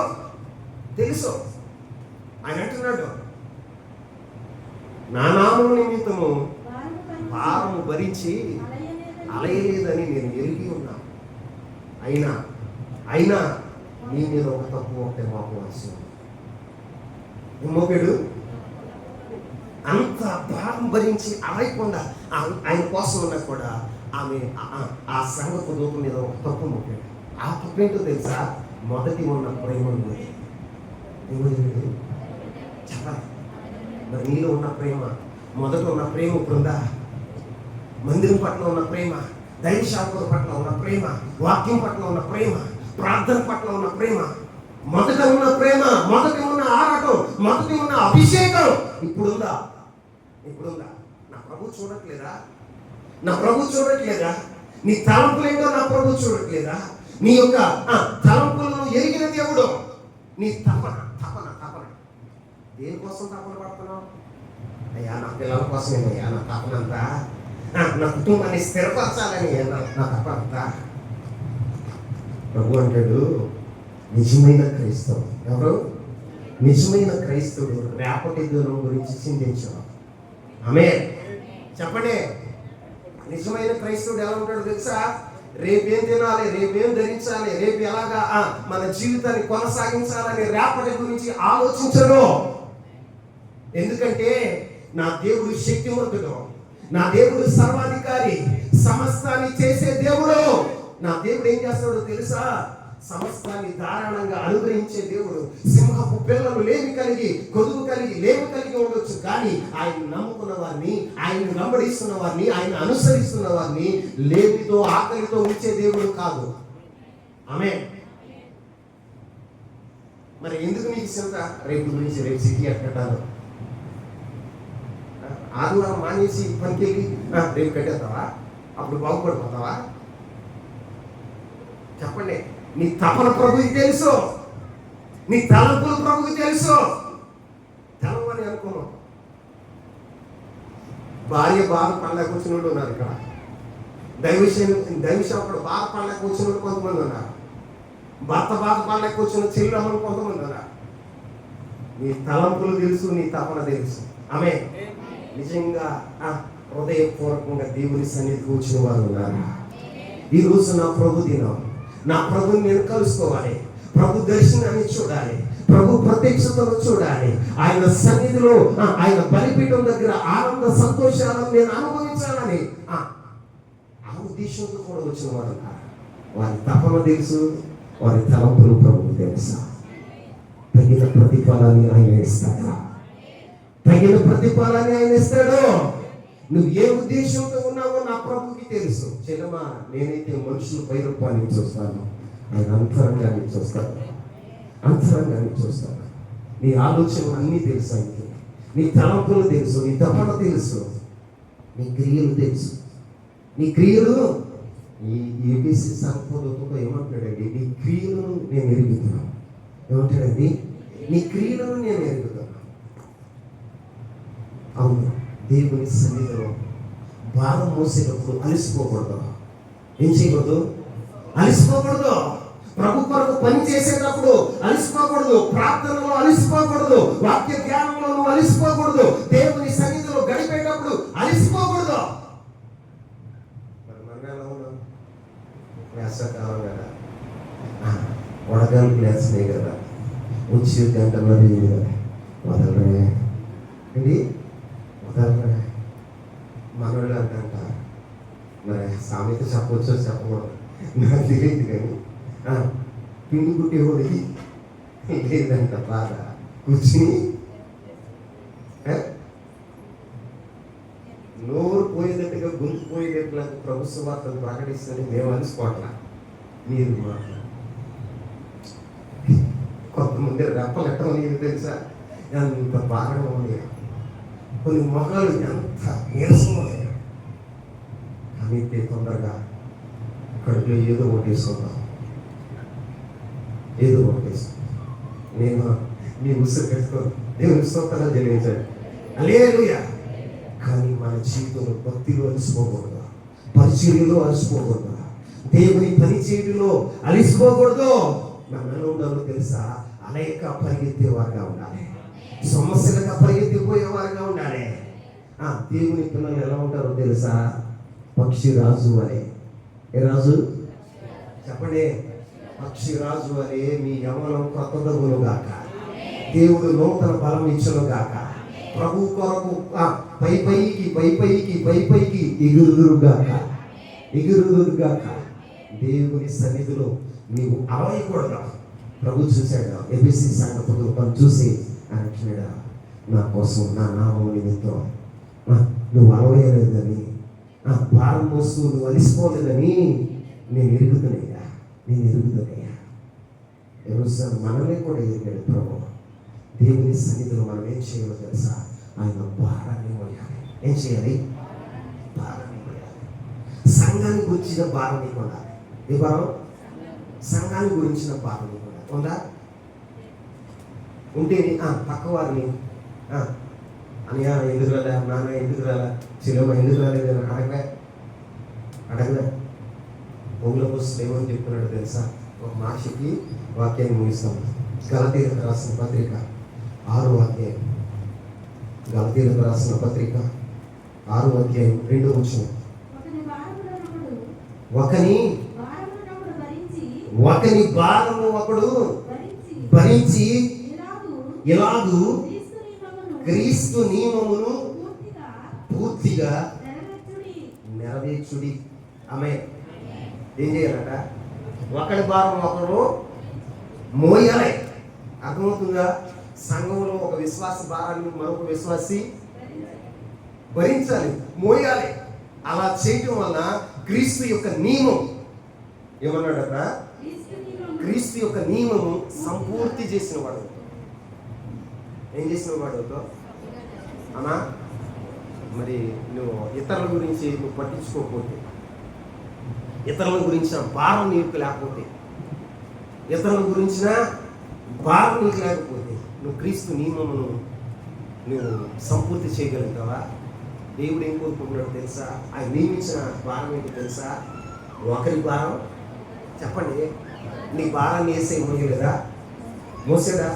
తెలుసు. ఆయన అంటున్నాడు, నా నామము నిమిత్తము భారము భరించి అలయలేదని నేను ఎరిగి ఉన్నాను. అయినా నీ మీద ఒక తప్పు ఒకటే మోపవలసి ఉంది. మోపాడు. అంత భారం భరించి అలయకుండా ఆయన కోసం ఉన్నా కూడా ఆమె ఆ సంగతి దూపు మీద ఒక తప్పు మోపాడు. ఆ తప్పు ఏంటో తెలుసా? మొదటి ఉన్న ప్రేమ చెప్పాలి. మరి నీలో ఉన్న ప్రేమ, మొదట ఉన్న ప్రేమ ఇప్పుడుందా? మందిరం పట్ల ఉన్న ప్రేమ, దైవ శాఖల పట్ల ఉన్న ప్రేమ, వాక్యం పట్ల ఉన్న ప్రేమ, ప్రార్థన పట్ల ఉన్న ప్రేమ, మొదట ఉన్న ప్రేమ, మొదట ఉన్న ఆరాటం, మొదటి ఉన్న అభిషేకం ఇప్పుడుందా? నా ప్రభు చూడట్లేదా? నీ తలంపులేంటో నా ప్రభు చూడట్లేదా? నీ యొక్క తలంపులను ఎరిగిన దేవుడు. నీ తపన దేనికోసం తపన పడుతున్నావు? అయ్యా నా పిల్లల కోసమేనయ్యా నా తపన అంతా, నా కుటుంబాన్ని స్థిరపరచాలని నా తపన అంతా. ప్రభు అంటాడు, నిజమైన క్రైస్తవుడు ఎవరు? నిజమైన క్రైస్తవుడు రేపటి దినం గురించి చింతించడం. ఆమేన్ చెప్పండి. నిజమైన క్రైస్తవుడు ఎలా ఉంటాడు తెలుసా? రేపేం తినాలి, రేపేం ధరించాలి, రేపు ఎలాగా మన జీవితాన్ని కొనసాగించాలని రేపటి గురించి ఆలోచించడు. ఎందుకంటే నా దేవుడు శక్తిమంతుడు, నా దేవుడు సర్వాధికారి, సమస్తాన్ని చేసే దేవుడు. నా దేవుడు ఏం చేస్తాడో తెలుసా? సమస్తాన్ని ధారాళంగా అనుగ్రహించే దేవుడు. సింహపు పిల్లలు లేమి కలిగి, కొదువు కలిగి, లేమి కలిగి ఉండొచ్చు, కానీ ఆయన నమ్ముకున్న వారిని, ఆయన వెంబడిస్తున్న వారిని, ఆయన అనుసరిస్తున్న వారిని లేమితో ఆకలితో ఉంచే దేవుడు కాదు. ఆమేన్. మరి ఎందుకు నీకు చింత? రేపు గురించి, రేపు సిటీ కట్టాలి, ఆదివారం మానేసి పనికి వెళ్ళి రేపు కట్టేస్తావా? అప్పుడు బాగుపడిపోతావా? చెప్పండి. నీ తపన ప్రభుకి తెలుసు, నీ తలంపులు ప్రభుకి తెలుసు. తెలవని అనుకున్నాం. భార్య బాధపడలేక వచ్చిన వాళ్ళు ఉన్నారు ఇక్కడ. దైవసేవకుడు బాధపడలేక వచ్చిన వాళ్ళు కొంతమంది ఉన్నారు. భర్త బాధపడలేక వచ్చిన చెల్లెమ్మలు కొంతమంది ఉన్నారు. నీ తలంపులు తెలుసు, నీ తపన తెలుసు. ఆమె నిజంగా హృదయపూర్వకంగా దేవుని సన్నిధికి వచ్చిన వారు ఉన్నారు. ఈరోజు నా ప్రభు దినం. నా ప్రభుని నేను కలుసుకోవాలి, ప్రభు దర్శనాన్ని చూడాలి, ప్రభు ప్రత్యక్షతను చూడాలి, ఆయన సన్నిధిలో ఆయన బలిపీఠం దగ్గర ఆనంద సంతోషాలను నేను అనుభవించాలని ఆ ఉద్దేశంతో కూడా వచ్చిన వారు. వారి తపన తెలుసు, వారి తలంపులు ప్రభువు తెలుసా? తగిన ప్రతిఫలాన్ని ఆయన ఇస్తాడా? తగిన ప్రతిఫలాన్ని ఆయన ఇస్తాడు. నువ్వు ఏ ఉద్దేశంతో ఉన్నావో నా ప్రభుకి తెలుసు. చెల్లమా, నేనైతే మనుషుల పైరూపాన్ని చూస్తాను, ఆయన అంతరంగాన్ని చూస్తాను. నీ ఆలోచనలు అన్నీ తెలుసు ఆయనకి. నీ తలంపులు తెలుసు, నీ తపన తెలుసు, నీ క్రియలు తెలుసు. నీ క్రియలు ఈ ఏబిసి సంపదతో ఏమంటాడండి? నీ క్రియలను నేను ఎరుగుతున్నాను. ఏమంటాడండి? నీ క్రియలను నేను ఎరుగుతున్నాను. అవును, దేవుని సన్నిధిలో భారం మోసేటప్పుడు అలసిపోకూడదు. ఏం చేయకూడదు? అలసిపోకూడదు. ప్రభు కొరకు పని చేసేటప్పుడు అలసిపోకూడదు. ప్రార్థనలో అలసిపోకూడదు. వాక్య ధ్యానంలో నువ్వు అలసిపోకూడదు. దేవుని సన్నిధిలో గడిపేటప్పుడు అలసిపోకూడదు. మరి మనం ఎలా ఉన్నాం? వేసవకాలం కదా, వడగాలు లేస్తున్నాయి కదా, వచ్చి గంటలో వదలనే అండి, వదలనే మనోళ్ళు అంట. మరి సామెత చెప్పవచ్చో చెప్పకూడదు నాకు తెలియదు, కానీ పిండి కుట్టేవాడికి లేదంట బాధ. కూర్చుని నోరు పోయేటట్టుగా గొంతు పోయేటట్టుగా ప్రభుత్వ వార్తలు ప్రకటిస్తుంది. మేము అలసిపోట్లా, మీరు మాత్రం కొంతమంది రెప్పలు ఎక్కడ ఉంది తెలుసా? ఎంత బాగా ఉంది. కొన్ని మొహాలు ఎంత నీరసంగా ఉన్నాయి. కానీ తొందరగా కడుపులో ఏదో ఒకటేసుకుందాం, ఏదో ఒకటేసుకుందాం. నేను నీ ఉసురు పెట్టుకోను. దేవుని స్తోత్రాలు చెల్లించాడు. హల్లెలూయా. కానీ మన జీవితంలో భక్తిలో అలసిపోకూడదు, పరిచర్యలో అలసిపోకూడదు, దేవుని పని చేయడంలో అలసిపోకూడదు. మనం ఎలా ఉండాలో తెలుసా? అనేక పరిగెత్తేవారుగా ఉండాలి, సమస్యలుగా పరిగెత్తిపోయేవారుగా ఉండాలి. దేవుని పిల్లలు ఎలా ఉంటారో తెలుసా? పక్షి రాజు అనే. ఏ రాజు చెప్పండి? పక్షి రాజు అనే మీ యవ్వనం కొత్తదగును గాక, దేవుడు నూతన బలం ఇచ్చును గాక, ప్రభు కొరకు పై పైకి ఎగురుదురుగాక. దేవుని సన్నిధిలో నీవు అలవయకూడదు. ప్రభు చూశాడు, ఎబిసి సంగతులు తను చూసి అంటున్నాడు, నా కోసం, నా నామం నిమిత్తం నువ్వు అలవయలేదని, భారం మోస్తూ నువ్వు అలిసిపోలేదని నేను ఎరుగుతున్నాయ్యా. ఈరోజు మనమే కూడా ఎరిగాడు ప్రభు. దేవుని సన్నిధిలో మనం ఏం చేయాలో తెలుసా? ఆయన భారాన్ని మోయాలి. ఏం చేయాలి? భారాన్ని మోయాలి. సంఘాన్ని గురించిన భారం నీకు ఉండాలి. ఏ భారం? సంఘాన్ని గురించిన భారం నీకు ఉండాలి. ఉందా? ఉంటేనే పక్క వారిని అన్నయ్య ఎందుకు రాలే, నాన్న ఎందుకు రాలే, చిలమ్మ ఎందుకు రాలేదని అడగలే. ఊళ్ళో వస్తుంది ఏమని చెప్తున్నాడు తెలుసా? ఒక మనిషికి వాక్యాన్ని ముగిస్తాం. గలతీయులకు రాసిన పత్రిక 6వ అధ్యాయం. గలతీయులకు రాసిన పత్రిక 6వ అధ్యాయం 2వ వచనం. ఒకని భారము ఒకడు భరించి ఇలాగు క్రీస్తు నియమమును పూర్తిగా నెరవేర్చుడి. ఆమె ఏం చేయాలట? ఒకడి భారం ఒకరు మోయాలి. అర్థమవుతుందా? సంఘంలో ఒక విశ్వాస భారాన్ని మరొక విశ్వాసి భరించాలి, మోయాలి. అలా చేయటం వల్ల క్రీస్తు యొక్క నియమం ఏమన్నాడట? క్రీస్తు యొక్క నియమము సంపూర్తి చేసిన వాడు. ఏం చేసిన వాడు అన్నా? మరి నువ్వు ఇతరుల గురించి నువ్వు పట్టించుకోకపోతే, ఇతరుల గురించిన భారం నీకు లేకపోతే, ఇతరుల గురించిన భారం నీకు లేకపోతే నువ్వు క్రీస్తు నియమమును నువ్వు సంపూర్తి చేయగలుగుతావా? దేవుడు ఏం కోరుకుంటున్నాడు తెలుసా? ఆయన నియమించిన భారం ఏంటి తెలుసా? ఒకరి భారం. చెప్పండి, నీ భారాన్ని వేసే మోయలేదా? మోసాడా?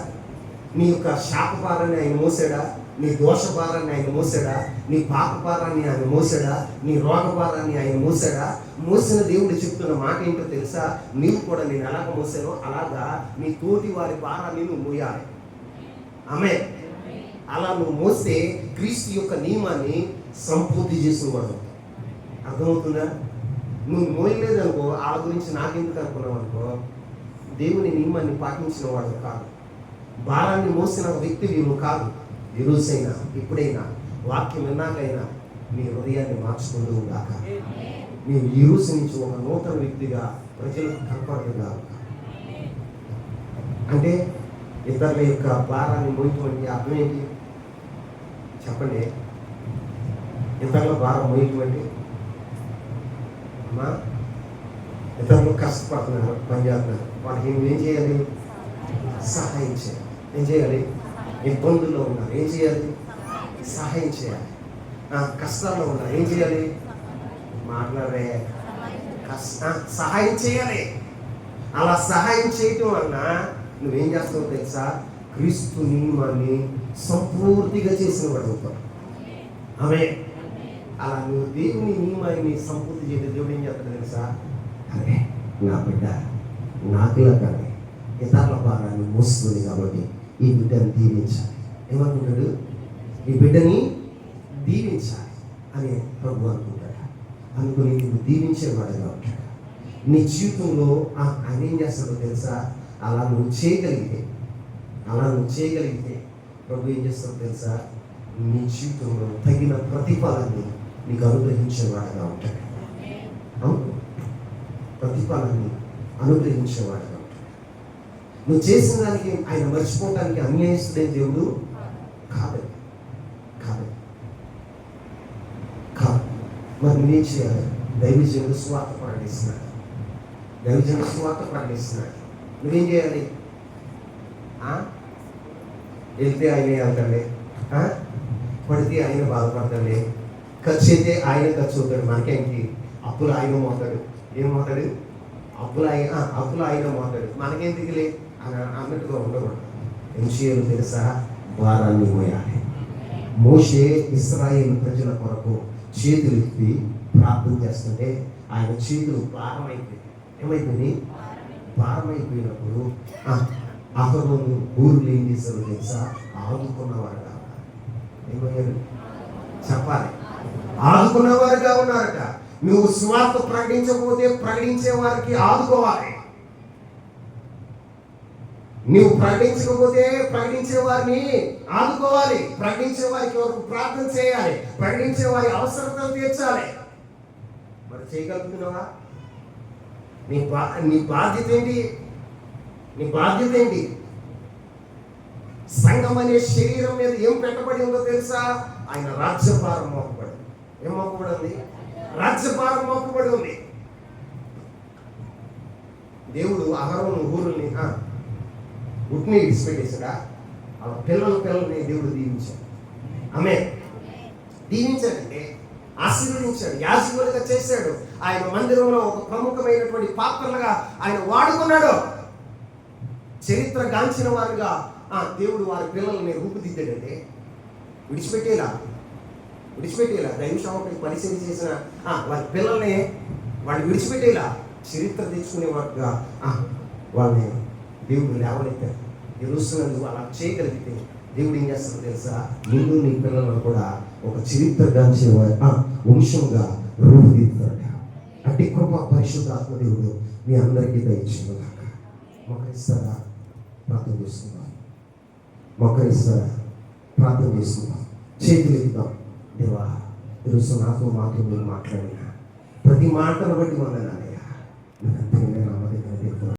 నీ యొక్క శాప భారాన్ని ఆయన మోసాడా? నీ దోష భారాన్ని ఆయన మోసాడా? నీ పాప భారాన్ని ఆయన మోసాడా? నీ రోగ భారాన్ని ఆయన మోసాడా? మోసిన దేవుడు చెప్తున్న మాట ఏంటో తెలుసా? నీవు కూడా నేను ఎలాగ మోసానో అలాగా నీ తోటి వారి భారాన్ని నువ్వు మోయాలి. ఆమేన్. అలా నువ్వు మోస్తే క్రీస్తు యొక్క నియమాన్ని సంపూర్తి చేసిన వాడు. అర్థమవుతుందా? నువ్వు మోయలేదనుకో, వాళ్ళ గురించి నాకెందుకు అనుకున్నావు అనుకో, దేవుని నియమాన్ని పాటించిన వాడు కాదు, భారాన్ని మోసిన వ్యక్తివి నువ్వు కాదు. ఈ రోజైనా ఇప్పుడైనా వాక్యం విన్నాకైనా నీ హృదయాన్ని మార్చుకుంటూ ఉండాక, నీవు ఈ రోజు నుంచి ఒక నూతన వ్యక్తిగా ప్రజలకు కనపడదుగా. అంటే ఇతరుల యొక్క భారాన్ని మోయటువంటి అర్థం ఏంటి చెప్పండి? ఇతరుల భారం మోయటువంటి అమ్మా, ఇతరులు కష్టపడుతున్నారు, పనిచేస్తున్నారు, వాళ్ళకి ఏం చేయాలి? సహాయం చేయాలి. ఏం చేయాలి? ఇబ్బందుల్లో ఉన్నారు, ఏం చేయాలి? సహాయం చేయాలి. కష్టాల్లో ఉన్నారు, ఏం చేయాలి? మాట్లాడే సహాయం చేయాలి. అలా సహాయం చేయటం వలన నువ్వేం చేస్తావో తెలుసా? క్రీస్తు నియమాన్ని సంపూర్తిగా చేసిన వాడు అవుతావు. ఆమె అలా నువ్వు దేవుని నియమాన్ని సంపూర్తి చేసే దేవుడు ఏం చేస్తాడు తెలుసా? అరే నా బిడ్డ నాకులా కానీ ఇతరుల భారాన్ని మోస్తుంది కాబట్టి ఈ బిడ్డని దీవించాలి. ఏమనుకుంటాడు? ఈ బిడ్డని దీవించాలి అని ప్రభు అనుకుంటాడు. అనుకుని నువ్వు దీవించేవాడుగా ఉంటాడు. నీ జీవితంలో ఆయన ఏం చేస్తాడో తెలుసా? అలా నువ్వు చేయగలిగితే ప్రభు ఏం చేస్తాడో తెలుసా? నీ జీవితంలో తగిన ప్రతిఫలాన్ని నీకు అనుగ్రహించేవాడుగా ఉంటాడు. అవును, ప్రతిఫలాన్ని అనుగ్రహించేవాడుగా ఉంటాడు. నువ్వు చేసిన దానికి ఆయన మర్చిపోవడానికి అన్యాయస్తుడే దేవుడు కాదు. మరి నువ్వేం చేయాలి? దైవజనుడు సువార్త ప్రకటిస్తున్నాడు. నువ్వేం చేయాలి? వెళ్తే ఆయనే వెళ్తాడే, పడితే ఆయన బాధపడతాడే, ఖర్చు అయితే ఆయన ఖర్చు అవుతాడు. మనకేంటి? అప్పులు ఆయన మోతాడు. ఏం మోతాడు? అప్పులు ఆయన మోతాడు. మనకేంటికిలే అని అన్నట్టుగా ఉండకూడదు. ఏం చేయాలి తెలుసా? భారాన్ని మోయాలి. మోషే ఇశ్రాయేలు ప్రజల కొరకు చేతులు ఎత్తి ప్రార్థన చేస్తుంటే ఆయన చేతులు భారమైపోయి ఏమైపోయింది? భారమైపోయినప్పుడు అహరోను ఊరులు ఏం చేశారు తెలుసా? ఆదుకున్నవారు కావాలి. ఏమయ్యారు? చెప్పాలి. ఆదుకున్నవారుగా ఉన్నారట. నువ్వు స్వార్థ ప్రకటించకపోతే ప్రకటించే వారికి ఆదుకోవాలి. నువ్వు ప్రకటించకపోతే ప్రకటించే వారిని ఆదుకోవాలి. ప్రకటించే వారికి వరకు ప్రార్థన చేయాలి. ప్రకటించే వారి అవసరతలు తీర్చాలి. మరి చేయగలుగుతున్నావా? నీ బాధ్యత ఏంటి? నీ బాధ్యత ఏంటి? సంఘం అనే శరీరం మీద ఏం పెట్టబడి ఉందో తెలుసా? ఆయన రాజ్యభారం మోపబడి. ఏం మోపబడి ఉంది? రాజ్యభారం మోపబడి ఉంది. దేవుడు అహరోను ఊరుల్ని ఉట్ని విడిచిపెట్టేశాడా? ఆ పిల్లల్ని దేవుడు దీవించాడు. దీవించాడంటే ఆశీర్వదించాడు, యాజకులుగా చేశాడు. ఆయన మందిరంలో ఒక ప్రముఖమైనటువంటి పాత్రలుగా ఆయన వాడుకున్నాడు. చరిత్ర గాంచిన వారుగా దేవుడు వారి పిల్లల్ని రూపుదిద్దాడంటే విడిచిపెట్టేలా దైవ సేవకుని పరిచయం చేసిన వారి పిల్లల్ని వాళ్ళు విడిచిపెట్టేలా చరిత్ర తెచ్చుకునే వారుగా వాళ్ళని దేవుడు లేవనెత్తాడు. ఎరుస్తున్నాడు. నువ్వు అలా చేయగలిగితే దేవుడు ఏం చేస్తాడో తెలుసా? నిన్ను నీ పిల్లలను కూడా ఒక చరిత్రగాంచే వంశంగా రూపుదిద్దుతాడు. అట్టి కృప పరిశుద్ధాత్మ దేవుడు మీ అందరికీ దయచేయగాక. మొక్కరిస్తారా? ప్రార్థన చేసుకుందాం. చేతులు ఎత్తుదాం. దేవా, ఈరోజు నాతో మీరు మాట్లాడిన ప్రతి మాటను బట్టి వందనాలయ్యా.